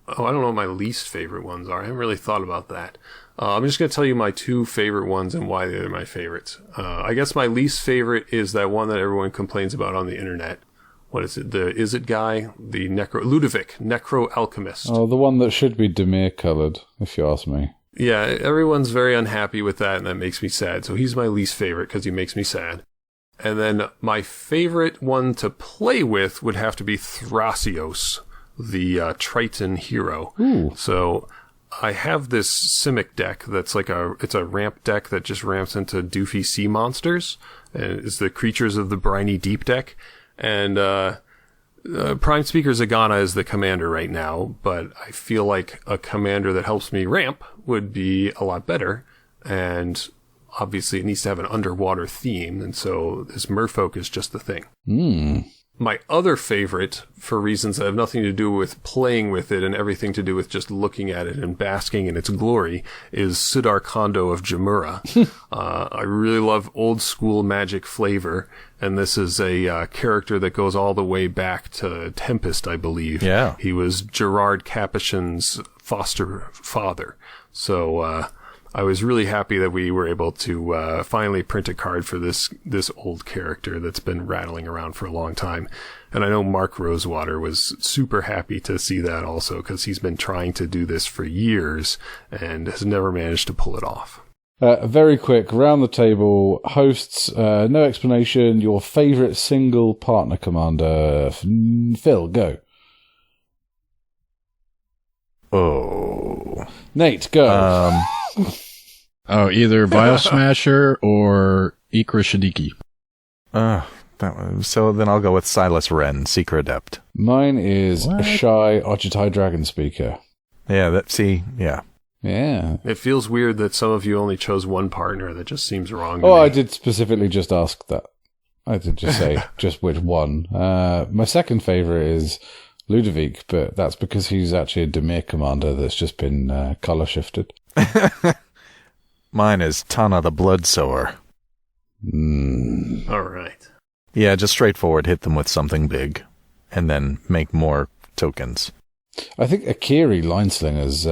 Oh, I don't know what my least favorite ones are. I haven't really thought about that. I'm just going to tell you my 2 favorite ones and why they're my favorites. I guess my least favorite is that one that everyone complains about on the internet. What is it? The Is It guy? The Ludovic, Necro Alchemist. Oh, the one that should be Demir coloured, if you ask me. Yeah, everyone's very unhappy with that, and that makes me sad. So he's my least favorite because he makes me sad. And then my favorite one to play with would have to be Thrasios, the Triton hero. Ooh. So I have this Simic deck that's like it's a ramp deck that just ramps into doofy sea monsters. And it's the Creatures of the Briny Deep deck. And Prime Speaker Zagana is the commander right now, but I feel like a commander that helps me ramp would be a lot better. And obviously it needs to have an underwater theme, and so this merfolk is just the thing. My other favorite, for reasons that have nothing to do with playing with it and everything to do with just looking at it and basking in its glory, is Sidar Kondo of Jamura. I really love old school Magic flavor, and this is a character that goes all the way back to Tempest, I believe. Yeah. He was Gerard Capuchin's foster father. So I was really happy that we were able to finally print a card for this old character that's been rattling around for a long time. And I know Mark Rosewater was super happy to see that also, because he's been trying to do this for years and has never managed to pull it off. Very quick, round the table, hosts, no explanation, your favourite single partner commander. Phil, go. Oh. Nate, go. Either Biosmasher or Ikra Shadiki. So then I'll go with Silas Wren, Seeker Adept. Mine is a shy Archetype Dragon Speaker. Yeah, Yeah. It feels weird that some of you only chose one partner. That just seems wrong to Oh, me. I did specifically just ask that. I did just say just which one. My second favourite is Ludovic, but that's because he's actually a Demir commander that's just been colour shifted. Mine is Tana the Bloodsower. All right. Yeah, just straightforward. Hit them with something big, and then make more tokens. I think Akiri Lineslinger's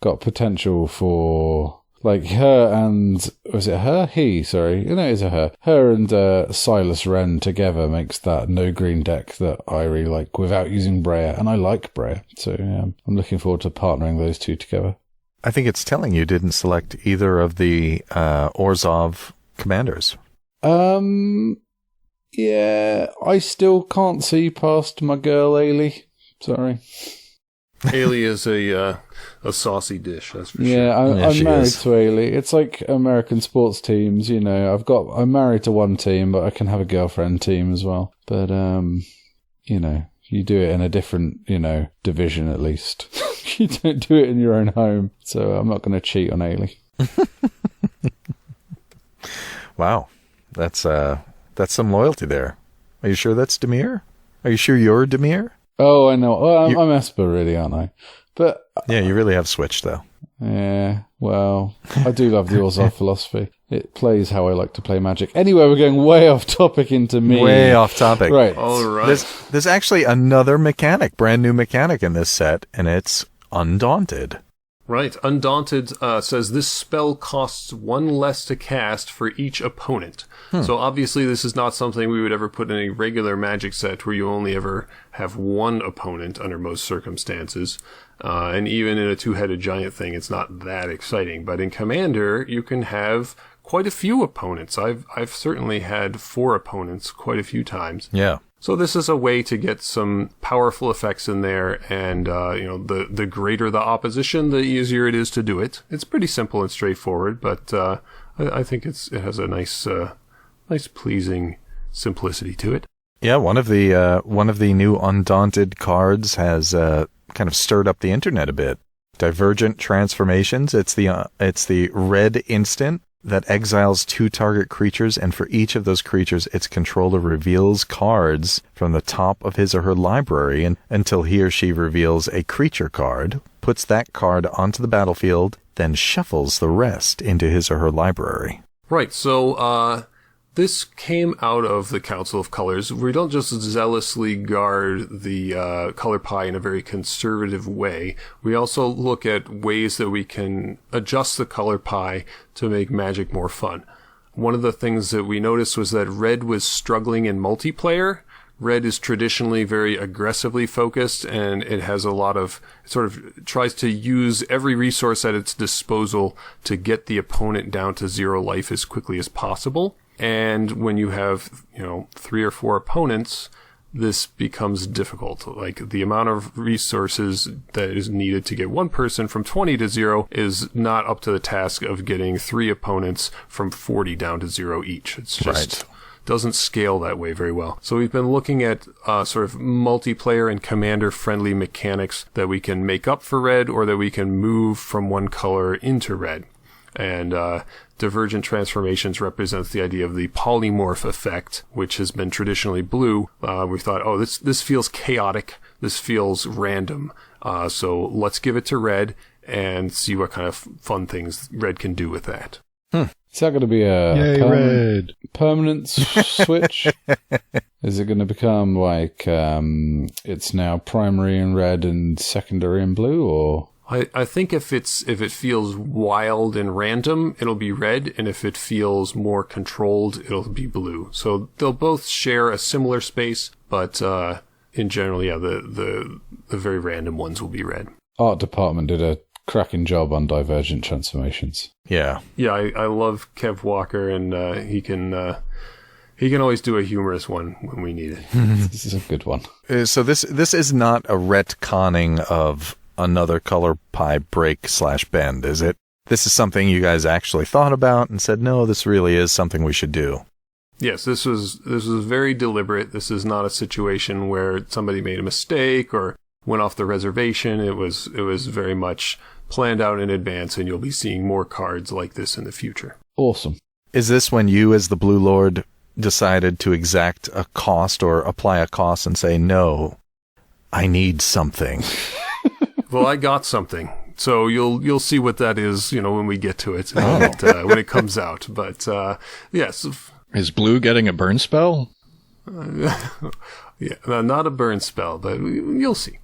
got potential for, like, her and... Was it her? He, sorry. No, it's a her. Her and Silas Wren together makes that no green deck that I really like without using Breya, and I like Breya. So yeah, I'm looking forward to partnering those two together. I think it's telling you didn't select either of the Orzhov commanders. Yeah, I still can't see past my girl Ailey. Sorry. Ailey is a saucy dish, that's for Yeah, sure. I'm she married is. to Ailey. It's like American sports teams, you know. I'm married to one team, but I can have a girlfriend team as well. But you know, you do it in a different, you know, division at least. You don't do it in your own home. So I'm not going to cheat on Ailey. Wow, that's some loyalty there. Are you sure that's Demir? Are you sure you're Demir? Oh, I know. Oh, I'm Esper, really, aren't I? But Yeah, you really have switched though. yeah, well, I do love the Orzhov philosophy. It plays how I like to play Magic. Anyway, we're going way off topic into me. Way off topic. Right. All right. There's actually another mechanic, brand new mechanic in this set, and it's Undaunted. Right. Undaunted says this spell costs one less to cast for each opponent. So obviously this is not something we would ever put in a regular Magic set where you only ever have one opponent under most circumstances. And even in a two-headed giant thing, it's not that exciting. But in Commander, you can have quite a few opponents. I've certainly had 4 opponents quite a few times. Yeah. So this is a way to get some powerful effects in there, and the greater the opposition, the easier it is to do it. It's pretty simple and straightforward, but I think it has a nice pleasing simplicity to it. Yeah, one of the new Undaunted cards has kind of stirred up the internet a bit. Divergent Transformations. It's the red instant that exiles 2 target creatures, and for each of those creatures, its controller reveals cards from the top of his or her library until he or she reveals a creature card, puts that card onto the battlefield, then shuffles the rest into his or her library. Right, so this came out of the Council of Colors. We don't just zealously guard the color pie in a very conservative way. We also look at ways that we can adjust the color pie to make Magic more fun. One of the things that we noticed was that red was struggling in multiplayer. Red is traditionally very aggressively focused, and it has a lot of, sort of tries to use every resource at its disposal to get the opponent down to 0 life as quickly as possible. And when you have, 3 or 4 opponents, this becomes difficult. Like, the amount of resources that is needed to get one person from 20 to 0 is not up to the task of getting 3 opponents from 40 down to 0 each. It's just doesn't scale that way very well. So we've been looking at sort of multiplayer and commander-friendly mechanics that we can make up for red, or that we can move from one color into red. And Divergent Transformations represents the idea of the polymorph effect, which has been traditionally blue. We thought, this feels chaotic. This feels random. So let's give it to red and see what kind of fun things red can do with that. Is that going to be a permanent switch? Is it going to become like it's now primary in red and secondary in blue, or? I think if it feels wild and random, it'll be red, and if it feels more controlled, it'll be blue. So they'll both share a similar space, but in general, the very random ones will be red. Art department did a cracking job on Divergent Transformations. Yeah. Yeah, I love Kev Walker, and he can always do a humorous one when we need it. This is a good one. So this is not a retconning of another color pie break/bend, is it? This is something you guys actually thought about and said, no, this really is something we should do. Yes, this was very deliberate. This is not a situation where somebody made a mistake or went off the reservation. It was very much planned out in advance, and you'll be seeing more cards like this in the future. Awesome. Is this when you, as the Blue Lord, decided to exact a cost or apply a cost and say, no, I need something? Well, I got something. So you'll see what that is, when we get to it, when it comes out. But, yes. Is blue getting a burn spell? Yeah, not a burn spell, but you'll see.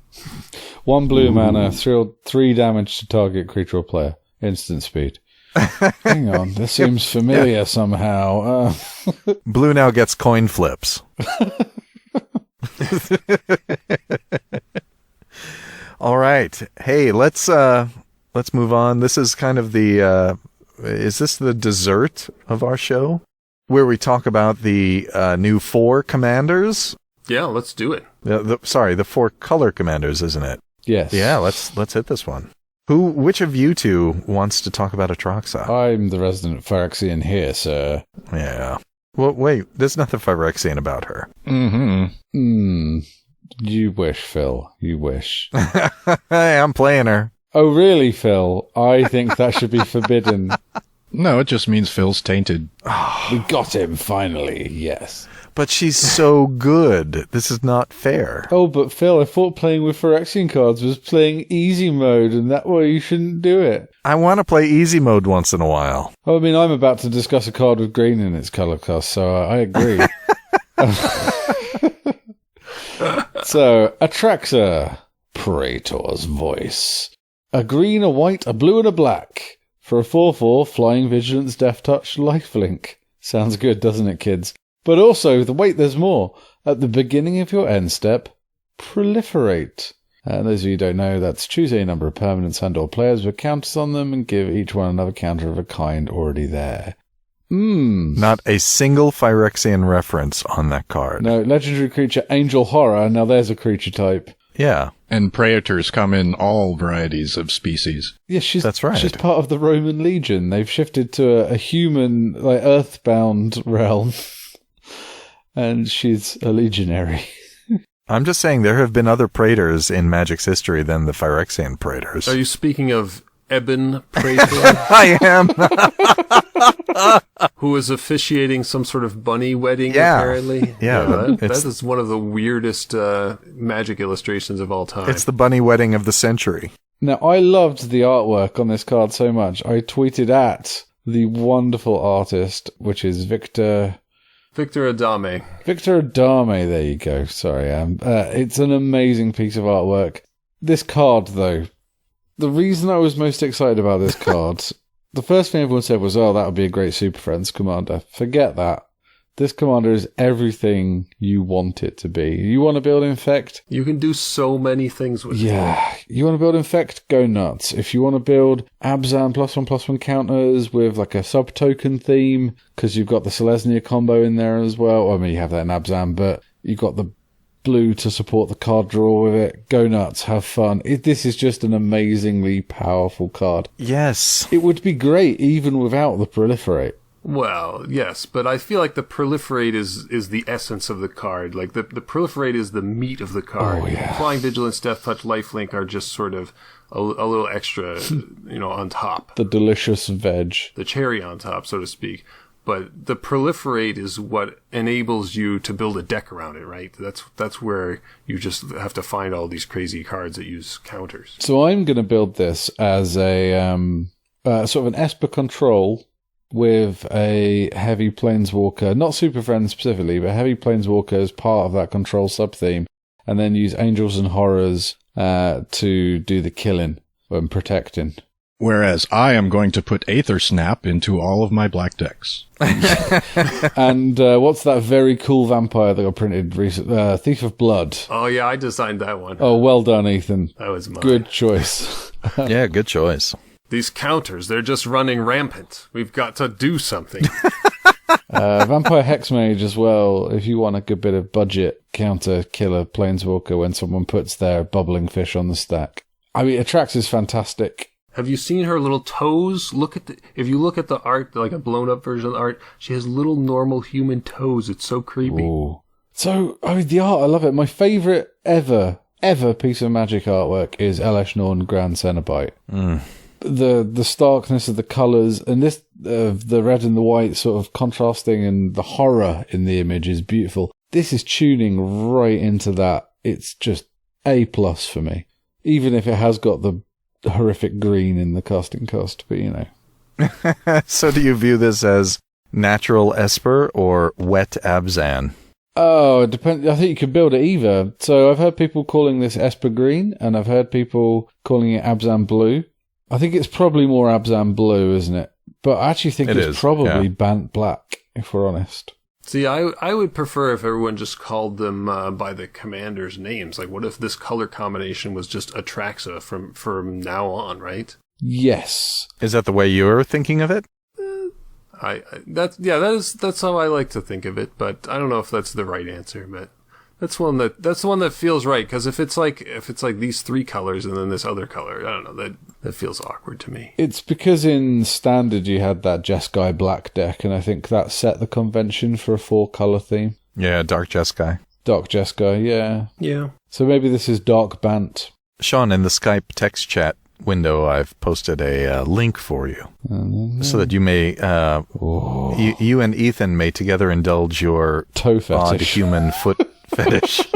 1 blue mana, 3 damage to target creature or player. Instant speed. Hang on, this seems familiar somehow. Blue now gets coin flips. All right. Hey, let's move on. This is kind of the is this the dessert of our show, where we talk about the new 4 commanders? Yeah, let's do it. The 4 color commanders, isn't it? Yes. Yeah, let's hit this one. Which of you two wants to talk about Atraxa? I'm the resident Phyrexian here, sir. Yeah. Well, wait, there's nothing Phyrexian about her. Mm-hmm. You wish, Phil. You wish. Hey, I'm playing her. Oh, really, Phil? I think that should be forbidden. No, it just means Phil's tainted. We got him, finally, yes. But she's so good. This is not fair. Oh, but Phil, I thought playing with Phyrexian cards was playing easy mode, and that way you shouldn't do it. I want to play easy mode once in a while. Oh, I mean, I'm about to discuss a card with green in its color cost, so I agree. So, Atraxa, Praetor's Voice. A green, a white, a blue, and a black. For a 4/4, Flying Vigilance, Death Touch, Lifelink. Sounds good, doesn't it, kids? But also, wait, there's more. At the beginning of your end step, proliferate. And those of you who don't know, that's choose a number of permanents and or players with counters on them and give each one another counter of a kind already there. Not a single Phyrexian reference on that card. No, legendary creature Angel Horror. Now there's a creature type. Yeah. And Praetors come in all varieties of species. Yeah, that's right. She's part of the Roman Legion. They've shifted to a human, earthbound realm. And she's a legionary. I'm just saying there have been other Praetors in Magic's history than the Phyrexian Praetors. Are you speaking of Eben Praetor? I am. Who is officiating some sort of bunny wedding, apparently? Yeah. That is one of the weirdest Magic illustrations of all time. It's the bunny wedding of the century. Now, I loved the artwork on this card so much. I tweeted at the wonderful artist, which is Victor Adame. Victor Adame, there you go. Sorry, it's an amazing piece of artwork. This card, though, the reason I was most excited about this card, the first thing everyone said was, oh, that would be a great Super Friends commander. Forget that. This commander is everything you want it to be. You want to build Infect? You can do so many things with it. Yeah. You want to build Infect? Go nuts. If you want to build Abzan +1/+1 counters with like a sub-token theme, because you've got the Selesnya combo in there as well. I mean, you have that in Abzan, but you've got the blue to support the card draw with it. Go nuts. Have fun. This is just an amazingly powerful card. Yes. It would be great even without the Proliferate. Well, yes, but I feel like the Proliferate is the essence of the card. Like, the Proliferate is the meat of the card. Oh, yeah. Flying Vigilance, Death Touch, Lifelink are just sort of a little extra, on top. The delicious veg. The cherry on top, so to speak. But the Proliferate is what enables you to build a deck around it, right? That's where you just have to find all these crazy cards that use counters. So I'm going to build this as a sort of an Esper control with a heavy planeswalker, not Super Friend specifically, but heavy planeswalker as part of that control sub-theme, and then use Angels and Horrors to do the killing and protecting. Whereas I am going to put Aether Snap into all of my black decks. And what's that very cool vampire that got printed recently? Thief of Blood. Oh, yeah, I designed that one. Oh, well done, Ethan. That was mine. Good choice. Yeah, good choice. These counters, they're just running rampant. We've got to do something. Vampire Hexmage as well, if you want a good bit of budget counter killer planeswalker when someone puts their bubbling fish on the stack. I mean, Atrax is fantastic. Have you seen her little toes? If you look at the art, like a blown up version of the art, she has little normal human toes. It's so creepy. Ooh. So, I mean, the art, I love it. My favourite ever piece of Magic artwork is Elesh Norn Grand Cenobite. The starkness of the colours and this the red and the white sort of contrasting and the horror in the image is beautiful. This is tuning right into that. It's just A+ for me. Even if it has got the horrific green in the casting cost, but So do you view this as natural Esper or wet Abzan? Oh, it depends. I think you could build it either. So I've heard people calling this Esper green, and I've heard people calling it Abzan blue. I think it's probably more Abzan blue, isn't it? But I actually think it's probably Bant black, if we're honest. See, I would prefer if everyone just called them by the commander's names. Like, what if this color combination was just Atraxa from now on, right? Yes. Is that the way you're thinking of it? That's how I like to think of it, but I don't know if that's the right answer, but that's the one that feels right, because if it's like these three colors and then this other color, I don't know, that feels awkward to me. It's because in Standard you had that Jeskai black deck, and I think that set the convention for a 4-color theme. Yeah, Dark Jeskai. Dark Jeskai, yeah. Yeah. So maybe this is Dark Bant. Sean, in the Skype text chat window, I've posted a link for you so that you may, you and Ethan may together indulge your toe fetish. Odd human foot fetish.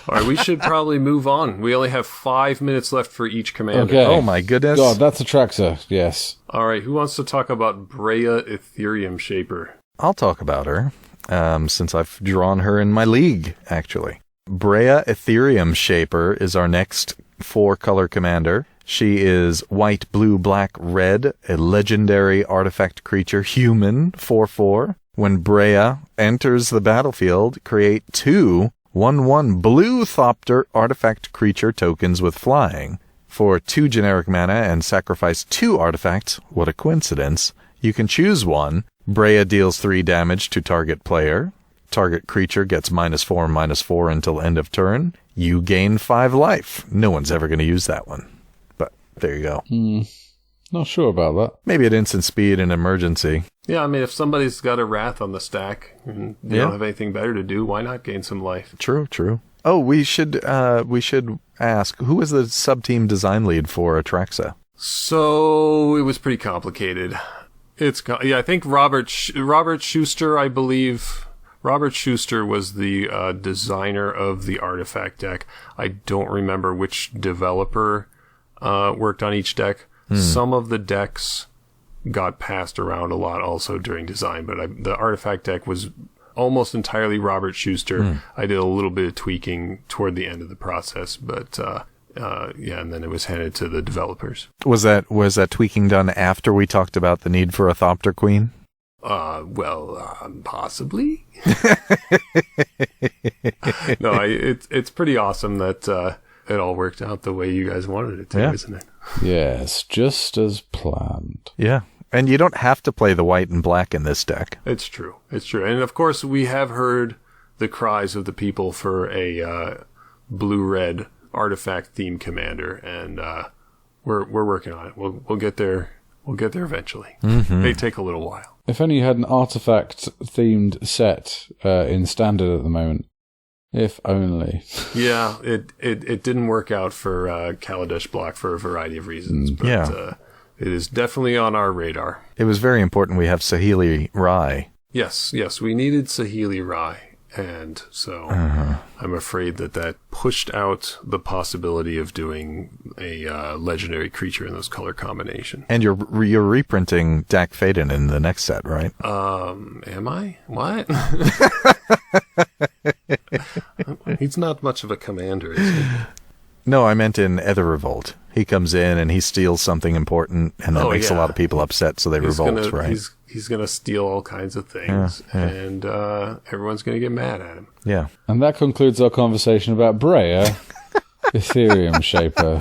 All right, we should probably move on. We only have 5 minutes left for each commander. Okay. Oh my goodness. God, that's Atraxa, yes. All right, who wants to talk about Brea Ethereum Shaper? I'll talk about her, since I've drawn her in my league, actually. Brea Ethereum Shaper is our next 4-color commander. She is white, blue, black, red, a legendary artifact creature, human, 4/4. When Brea enters the battlefield, create 2 1/1 blue Thopter artifact creature tokens with flying. For 2 generic mana and sacrifice 2 artifacts, what a coincidence, you can choose one. Brea deals 3 damage to target player. Target creature gets -4/-4 until end of turn. You gain 5 life. No one's ever going to use that one. But there you go. Not sure about that. Maybe at instant speed and emergency. Yeah, I mean, if somebody's got a Wrath on the stack and they don't have anything better to do, why not gain some life? True. Oh, we should ask, who is the sub-team design lead for Atraxa? So, it was pretty complicated. I think Robert Schuster, I believe. Robert Schuster was the designer of the artifact deck. I don't remember which developer worked on each deck. Some of the decks got passed around a lot also during design, but the artifact deck was almost entirely Robert Schuster. I did a little bit of tweaking toward the end of the process, but and then it was handed to the developers. Was that tweaking done after we talked about the need for a Thopter Queen? Possibly. No, it's pretty awesome that it all worked out the way you guys wanted it to, isn't it? Yes, just as planned. Yeah. And you don't have to play the white and black in this deck. It's true. And of course, we have heard the cries of the people for a blue-red artifact theme commander, and we're working on it. We'll get there. We'll get there eventually. Mm-hmm. May take a little while. If only you had an artifact-themed set in standard at the moment. If only. Yeah, it didn't work out for Kaladesh Block for a variety of reasons, but it is definitely on our radar. It was very important we have Saheeli Rai. Yes, we needed Saheeli Rai. And so I'm afraid that pushed out the possibility of doing a legendary creature in those color combination. And you're reprinting Dak Faden in the next set, right? Am I? What? He's not much of a commander, is he? No, I meant in Ether Revolt. He comes in and he steals something important, and that makes a lot of people upset, so they revolt, right? He's going to steal all kinds of things, and everyone's going to get mad at him. Yeah. And that concludes our conversation about Breya, Ethereum Shaper.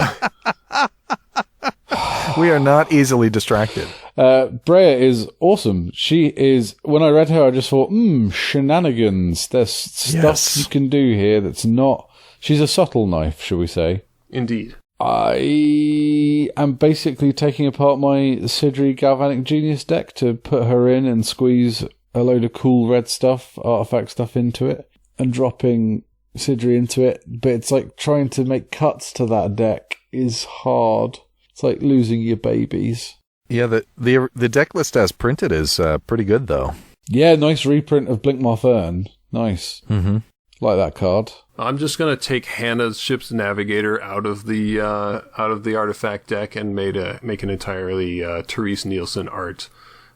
We are not easily distracted. Breya is awesome. She is, when I read her, I just thought, shenanigans. There's stuff you can do here that's not... She's a subtle knife, shall we say. Indeed. I am basically taking apart my Sidri Galvanic Genius deck to put her in and squeeze a load of cool red stuff, artifact stuff into it, and dropping Sidri into it. But it's like trying to make cuts to that deck is hard. It's like losing your babies. Yeah, the deck list as printed is pretty good, though. Yeah, nice reprint of Blinkmoth Urn. Nice. Mm-hmm. Like that card. I'm just gonna take Hannah's Ship's Navigator out of the artifact deck and make an entirely Therese Nielsen art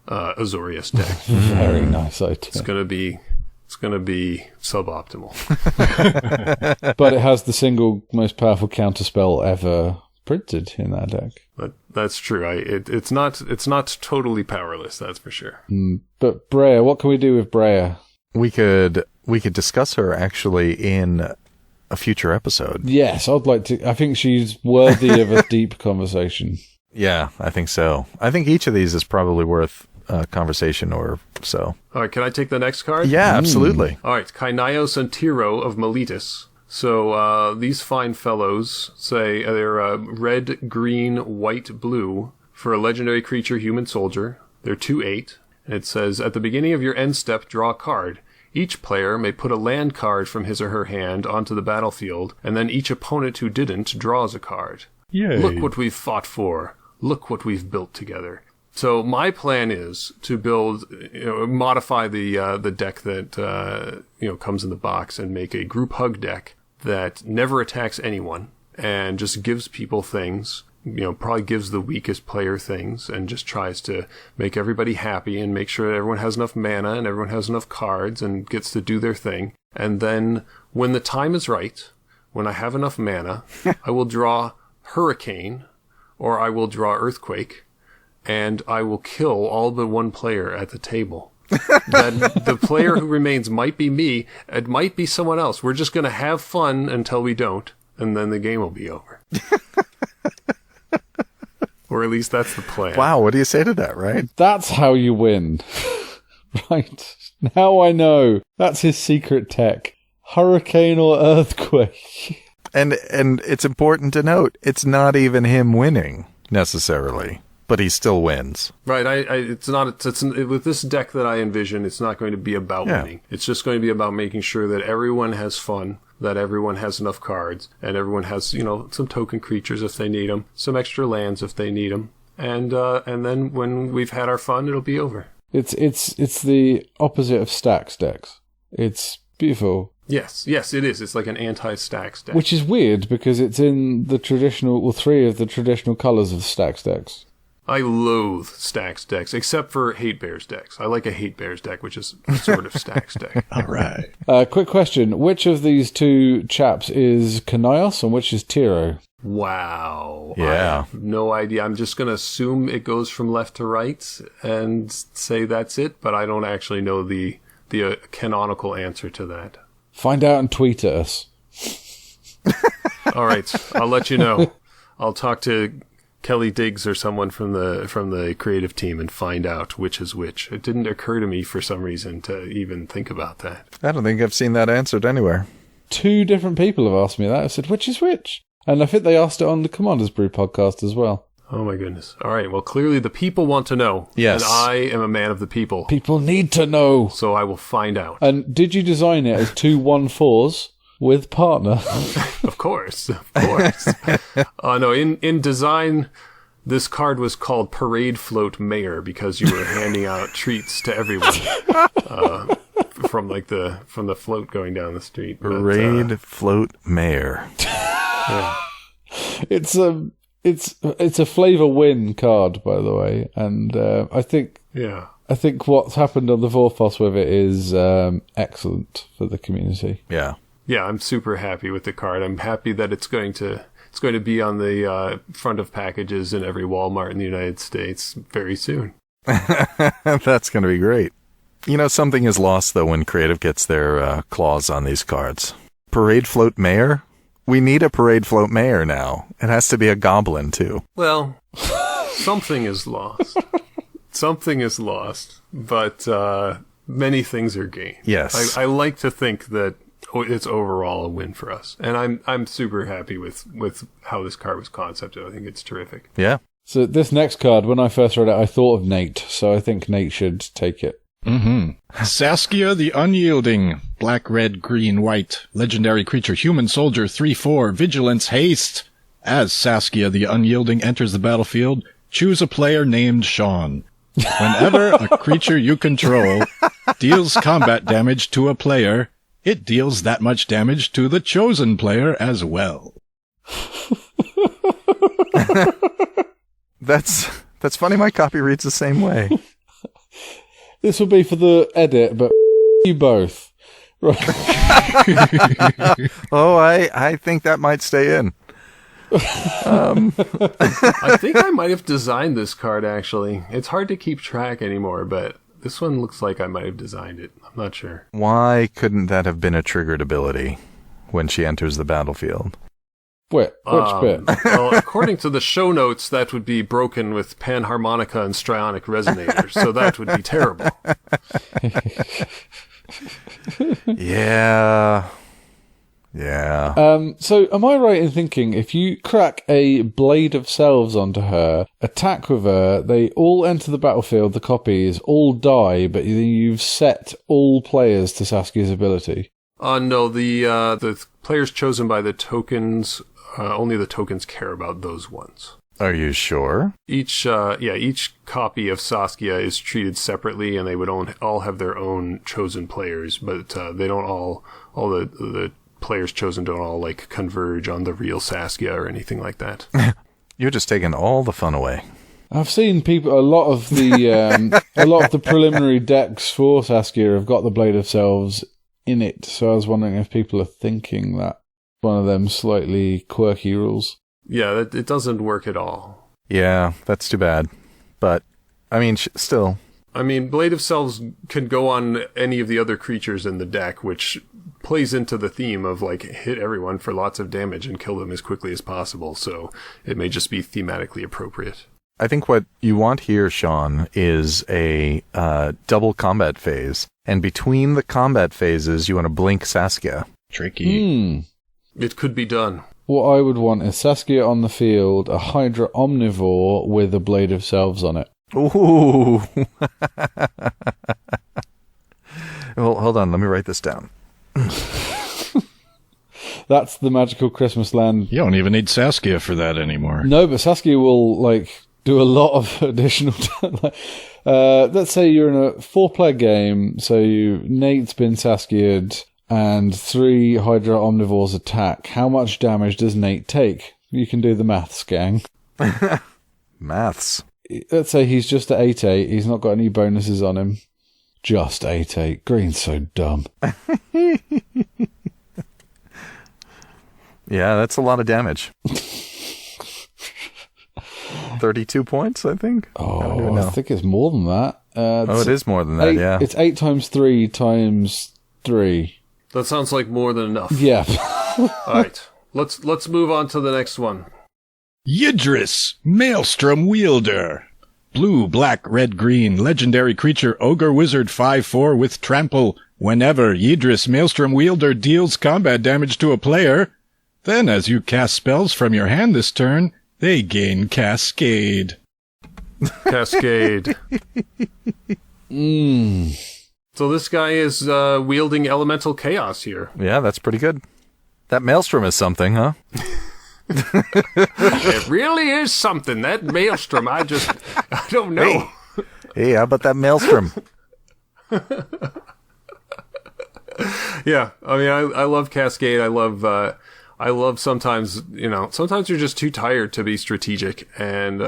Azorius deck. Very nice idea. It's gonna be suboptimal, but it has the single most powerful counterspell ever printed in that deck. That's true. It's not totally powerless. That's for sure. But Breya, what can we do with Breya? We could discuss her actually in a future episode. Yes, I'd like to. I think she's worthy of a deep conversation. Yeah, I think so. I think each of these is probably worth a conversation or so. All right, can I take the next card? Yeah, absolutely. All right, Kainaios and Tiro of Miletus. So these fine fellows say they're red, green, white, blue for a legendary creature, human soldier. They're 2/8. And it says, at the beginning of your end step, draw a card. Each player may put a land card from his or her hand onto the battlefield, and then each opponent who didn't draws a card. Yay. Look what we've fought for. Look what we've built together. So my plan is to build, modify the deck that comes in the box and make a group hug deck that never attacks anyone and just gives people things. Probably gives the weakest player things and just tries to make everybody happy and make sure everyone has enough mana and everyone has enough cards and gets to do their thing. And then when the time is right, when I have enough mana, I will draw Hurricane or I will draw Earthquake and I will kill all but one player at the table. That the player who remains might be me, it might be someone else. We're just going to have fun until we don't, and then the game will be over. Or at least that's the plan. Wow, what do you say to that, right? That's how you win. Right. Now I know. That's his secret tech. Hurricane or Earthquake. And it's important to note, it's not even him winning, necessarily. But he still wins. Right. It's with this deck that I envision, it's not going to be about winning. It's just going to be about making sure that everyone has fun, that everyone has enough cards, and everyone has, some token creatures if they need them, some extra lands if they need them, and then when we've had our fun, it'll be over. It's the opposite of stacks decks. It's beautiful. Yes, it is. It's like an anti-stacks deck. Which is weird because it's in the traditional, three of the traditional colors of stacks decks. I loathe Stax decks, except for Hate Bears decks. I like a Hate Bears deck, which is sort of Stax deck. All right. Quick question. Which of these two chaps is Kanaios and which is Tiro? Wow. Yeah. I have no idea. I'm just going to assume it goes from left to right and say that's it, but I don't actually know the canonical answer to that. Find out and tweet at us. All right. I'll let you know. I'll talk to Kelly Diggs or someone from the creative team and find out which is which. It didn't occur to me for some reason to even think about that. I don't think I've seen that answered anywhere. 2 different people have asked me that. I said, which is which? And I think they asked it on the Commander's Brew podcast as well. Oh my goodness. All right. Well, clearly the people want to know. Yes. And I am a man of the people. People need to know. So I will find out. And did you design it as 2 1/4s with partner? Of course. Of course. No, in design, this card was called Parade Float Mayor because you were handing out treats to everyone from the float going down the street. Parade Float Mayor. Yeah. It's a flavor win card, by the way, and I think what's happened on the Vorpos with it is excellent for the community. Yeah. Yeah, I'm super happy with the card. I'm happy that it's going to be on the front of packages in every Walmart in the United States very soon. That's going to be great. You know, something is lost, though, when Creative gets their claws on these cards. Parade Float Mayor? We need a Parade Float Mayor now. It has to be a goblin, too. Well, something is lost. Something is lost, but many things are gained. Yes. I like to think that it's overall a win for us. And I'm super happy with how this card was concepted. I think it's terrific. Yeah. So this next card, when I first read it, I thought of Nate, so I think Nate should take it. Mm-hmm. Saskia the Unyielding. Black, red, green, white. Legendary creature, human soldier, 3/4. Vigilance, haste. As Saskia the Unyielding enters the battlefield, choose a player named Sean. Whenever a creature you control deals combat damage to a player, it deals that much damage to the chosen player as well. That's funny. My copy reads the same way. This will be for the edit, but you both. Right. Oh, I think that might stay in. I think I might have designed this card, actually. It's hard to keep track anymore, but this one looks like I might have designed it. I'm not sure. Why couldn't that have been a triggered ability when she enters the battlefield? Which bit? Well, according to the show notes, that would be broken with panharmonica and strionic resonators, so that would be terrible. Yeah. So am I right in thinking if you crack a Blade of Selves onto her, attack with her, they all enter the battlefield, the copies, all die, but you've set all players to Saskia's ability? No, the players chosen by the tokens, only the tokens care about those ones. Are you sure? Each copy of Saskia is treated separately, and they would all have their own chosen players, but they don't all the players chosen don't all like converge on the real Saskia or anything like that. You're just taking all the fun away. I've seen a lot of the preliminary decks for Saskia have got the Blade of Selves in it, so I was wondering if people are thinking that one of them slightly quirky rules. Yeah, it doesn't work at all. Yeah, that's too bad. But, I mean, still. I mean, Blade of Selves can go on any of the other creatures in the deck, which plays into the theme of, like, hit everyone for lots of damage and kill them as quickly as possible, so it may just be thematically appropriate. I think what you want here, Sean, is a double combat phase. And between the combat phases, you want to blink Saskia. Tricky. It could be done. What I would want is Saskia on the field, a Hydra Omnivore with a Blade of Selves on it. Ooh. Well, hold on. Let me write this down. That's the magical Christmas land. You don't even need Saskia for that anymore. No, but Saskia will, like, do a lot of additional... let's say you're in a 4-player game, so Nate's been Saskia'd, and 3 Hydra Omnivores attack. How much damage does Nate take? You can do the maths, gang. Maths. let's say he's just at 8-8. He's not got any bonuses on him. Just 8-8. Green's so dumb. Yeah, that's a lot of damage. 32 points, I think. Oh, I think it's more than that. It is more than that, yeah. It's 8 times 3 times 3. That sounds like more than enough. Yeah. All right. Let's move on to the next one. Yidris, Maelstrom Wielder. Blue, black, red, green, legendary creature, ogre wizard 5/4 with trample. Whenever Yidris Maelstrom Wielder deals combat damage to a player, then as you cast spells from your hand this turn, they gain Cascade. Cascade. So this guy is wielding elemental chaos here. Yeah, that's pretty good. That Maelstrom is something, huh? It really is something. That Maelstrom, I don't know. Hey, how about that Maelstrom? Yeah, I mean, I love Cascade. I love sometimes you're just too tired to be strategic, and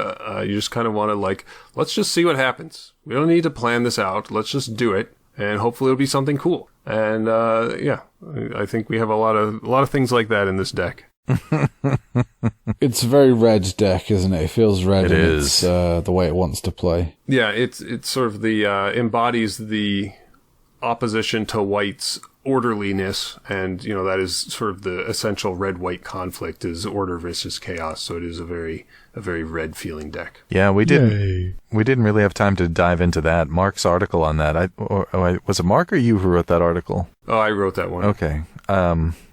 you just kind of want to let's just see what happens. We don't need to plan this out. Let's just do it, and hopefully it'll be something cool. And I think we have a lot of things like that in this deck. It's a very red deck, isn't it? It feels red. It is. It's the way it wants to play. Yeah, it's sort of the embodies the opposition to white's orderliness, and that is sort of the essential red-white conflict is order versus chaos. So it is a very red feeling deck. Yeah, we didn't really have time to dive into that. Mark's article on that. Was it Mark or you who wrote that article? Oh, I wrote that one. Okay.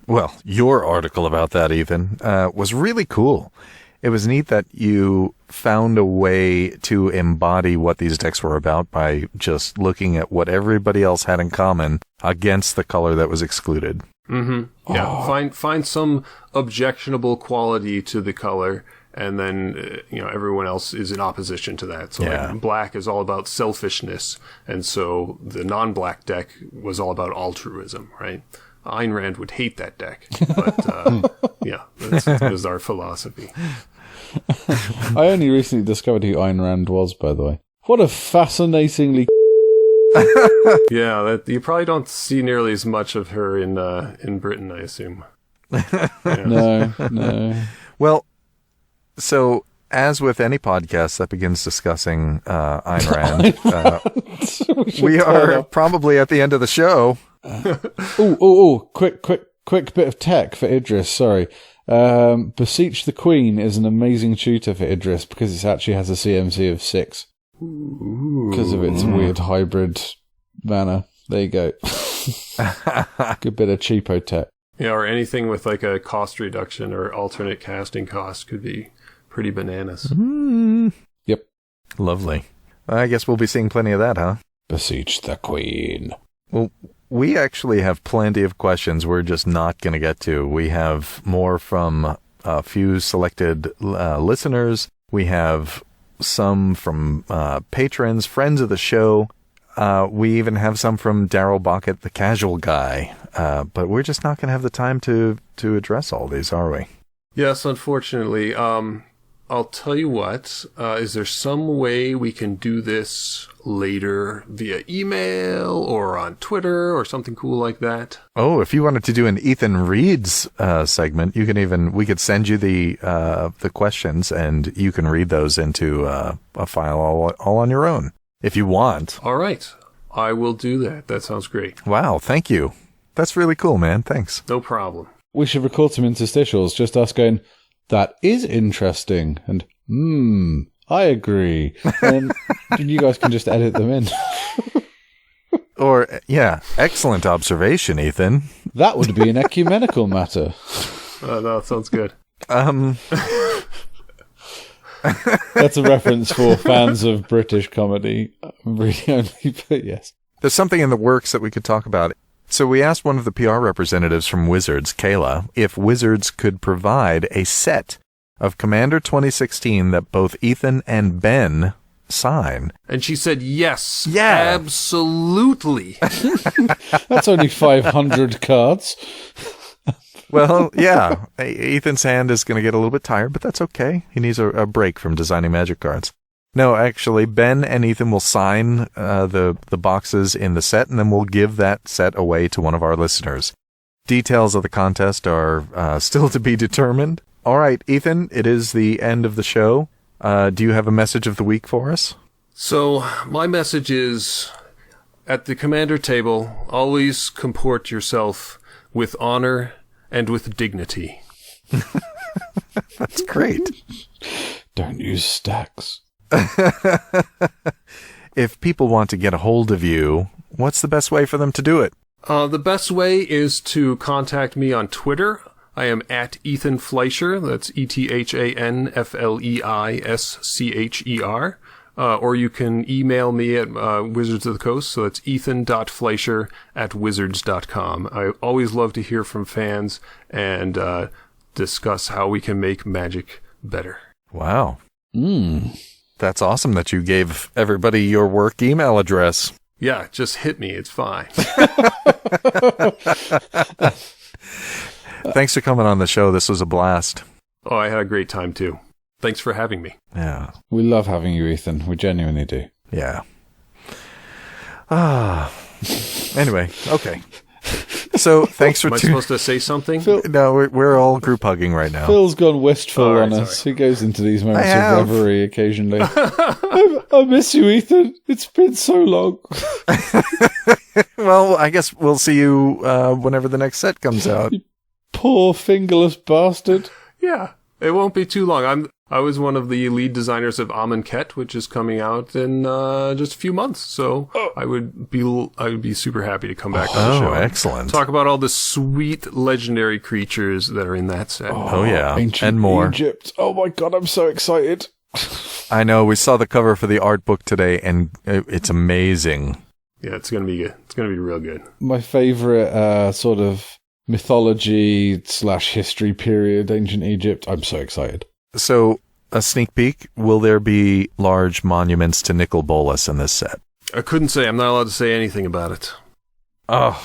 Well, your article about that, Ethan, was really cool. It was neat that you found a way to embody what these decks were about by just looking at what everybody else had in common against the color that was excluded. Mm-hmm. Yeah, find some objectionable quality to the color, and then everyone else is in opposition to that. So like black is all about selfishness, and so the non-black deck was all about altruism, right? Ayn Rand would hate that deck, but that was our philosophy. I only recently discovered who Ayn Rand was, by the way. What a fascinatingly... Yeah, that you probably don't see nearly as much of her in Britain, I assume. Yeah. No. Well, so as with any podcast that begins discussing Ayn Rand, we are probably at the end of the show. Quick bit of tech for Idris, sorry. Beseech the Queen is an amazing tutor for Idris because it actually has a CMC of 6. Because of its weird hybrid mana. There you go. Good bit of cheapo tech. Yeah, or anything with like a cost reduction or alternate casting cost could be pretty bananas. Yep. Lovely. I guess we'll be seeing plenty of that, huh? Beseech the Queen. Well, we actually have plenty of questions we're just not going to get to. We have more from a few selected listeners. We have some from patrons, friends of the show. We even have some from Daryl Bockett, the casual guy. But we're just not going to have the time to address all these, are we? Yes, unfortunately. I'll tell you what. Is there some way we can do this later via email or on Twitter or something cool like that? Oh, if you wanted to do an Ethan Reads segment, we could send you the questions and you can read those into a file all on your own if you want. All right. I will do that. That sounds great. Wow. Thank you. That's really cool, man. Thanks. No problem. We should record some interstitials, just us going, that is interesting, and I agree. And you guys can just edit them in. Or, excellent observation, Ethan. That would be an ecumenical matter. No, that sounds good. That's a reference for fans of British comedy. Really only, but yes. There's something in the works that we could talk about. So we asked one of the PR representatives from Wizards, Kayla, if Wizards could provide a set of Commander 2016 that both Ethan and Ben sign. And she said yes. Yeah. Absolutely. That's only 500 cards. Well, yeah. Ethan's hand is going to get a little bit tired, but that's okay. He needs a break from designing Magic cards. No, actually, Ben and Ethan will sign the boxes in the set, and then we'll give that set away to one of our listeners. Details of the contest are still to be determined. All right, Ethan, it is the end of the show. Do you have a message of the week for us? So, my message is, at the commander table, always comport yourself with honor and with dignity. That's great. Don't use stacks. If people want to get a hold of you, what's the best way for them to do it? The best way is to contact me on Twitter. I am at Ethan Fleischer. That's ETHANFLEISCHER. Or you can email me at Wizards of the Coast. So it's ethan.fleischer@wizards.com. I always love to hear from fans and discuss how we can make Magic better. Wow. That's awesome that you gave everybody your work email address. Yeah, just hit me. It's fine. Thanks for coming on the show. This was a blast. Oh, I had a great time too. Thanks for having me. Yeah. We love having you, Ethan. We genuinely do. Yeah. Anyway, okay. So thanks for Am I supposed to say something? No, we're all group hugging right now. Phil's gone wistful All right, on us. sorry. He goes into these moments I of have. reverie occasionally. I miss you, Ethan. It's been so long. Well, I guess we'll see you whenever the next set comes out. Poor fingerless bastard. Yeah, it won't be too long. I was one of the lead designers of Amonkhet, which is coming out in just a few months. So I would be super happy to come back on the show. Oh, excellent. Talk about all the sweet legendary creatures that are in that set. Oh, yeah. Ancient And more. Egypt. Oh my god, I'm so excited. I know. We saw the cover for the art book today, and it's amazing. Yeah, it's gonna be good. It's gonna be real good. My favorite sort of mythology/history period, ancient Egypt. I'm so excited. So, a sneak peek. Will there be large monuments to Nicol Bolas in this set? I couldn't say. I'm not allowed to say anything about it. Oh.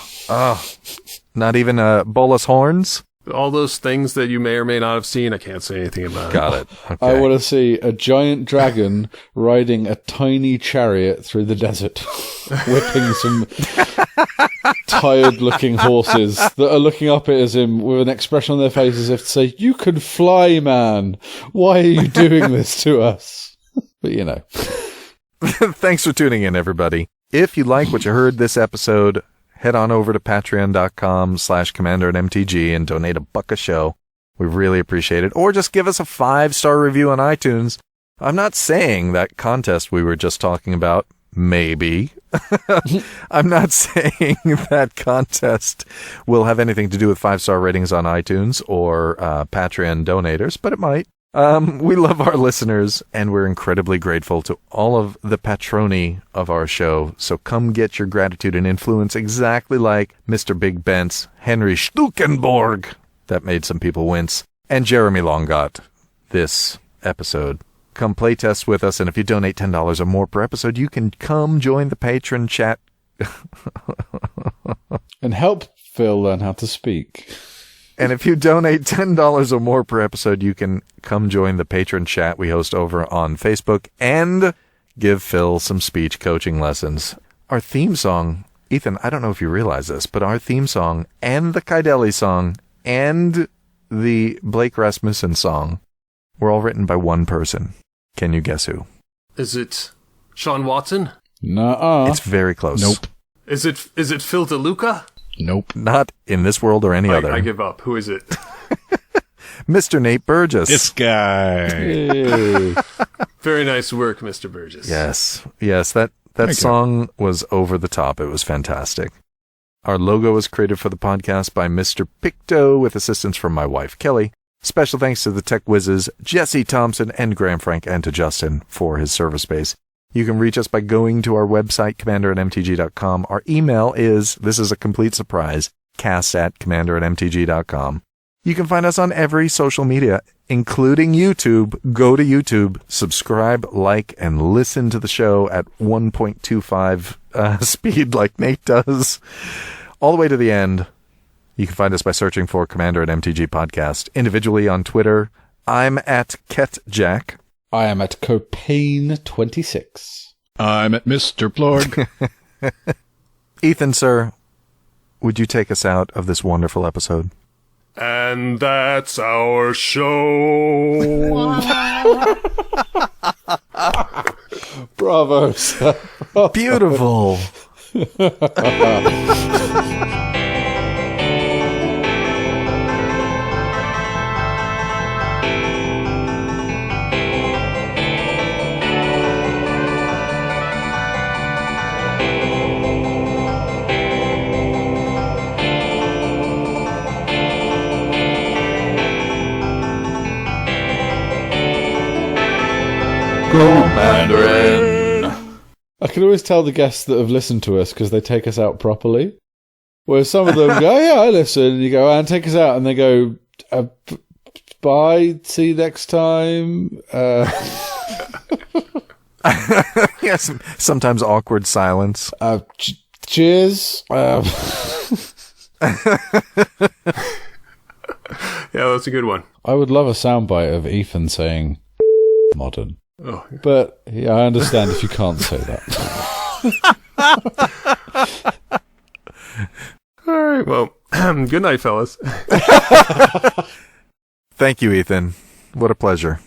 Not even Bolas horns? All those things that you may or may not have seen, I can't say anything about. Got it. Okay. I want to see a giant dragon riding a tiny chariot through the desert, whipping some tired-looking horses that are looking up at him with an expression on their faces as if to say, "You can fly, man. Why are you doing this to us?" But you know. Thanks for tuning in, everybody. If you like what you heard this episode, head on over to patreon.com/commanderin.mtg and donate $1 a show. We really appreciate it. Or just give us a 5-star review on iTunes. I'm not saying that contest we were just talking about, maybe. I'm not saying that contest will have anything to do with 5-star ratings on iTunes or Patreon donators, but it might. We love our listeners, and we're incredibly grateful to all of the patroni of our show. So come get your gratitude and influence exactly like Mr. Big Bent's Henry Stukenborg. That made some people wince. And Jeremy Longot this episode. Come play test with us, and if you donate $10 or more per episode, you can come join the patron chat. And help Phil learn how to speak. And if you donate $10 or more per episode, you can come join the patron chat we host over on Facebook and give Phil some speech coaching lessons. Our theme song, Ethan, I don't know if you realize this, but our theme song and the Kaidelli song and the Blake Rasmussen song were all written by one person. Can you guess who? Is it Sean Watson? Nuh-uh. It's very close. Nope. Is it Phil DeLuca? Nope. Not in this world or any other. I give up. Who is it? Mr. Nate Burgess. This guy. Hey. Very nice work, Mr. Burgess. Yes, that Thank you. song was over the top. It was fantastic. Our logo was created for the podcast by Mr. Picto with assistance from my wife, Kelly. Special thanks to the tech whizzes, Jessie, Thomson, and Graham Frank, and to Justin for his service space. You can reach us by going to our website, commanderin.mtg.com. Our email is, this is a complete surprise, cast@commanderin.mtg.com. You can find us on every social media, including YouTube. Go to YouTube, subscribe, like, and listen to the show at 1.25 speed like Nate does. All the way to the end. You can find us by searching for Commander at MTG Podcast. Individually on Twitter, I'm at KetJack. I am at Copain26. I'm at Mr. Plorg. Ethan, sir, would you take us out of this wonderful episode? And that's our show. Bravo, sir. Beautiful. Commanderin. I can always tell the guests that have listened to us because they take us out properly. Where some of them go, oh, yeah, I listen. And you go, and take us out. And they go, bye, see you next time. Yes, sometimes awkward silence. Cheers. Yeah, that's a good one. I would love a soundbite of Ethan saying modern. Oh, But yeah, I understand if you can't say that. all right. Well, good night, fellas. Thank you, Ethan. What a pleasure.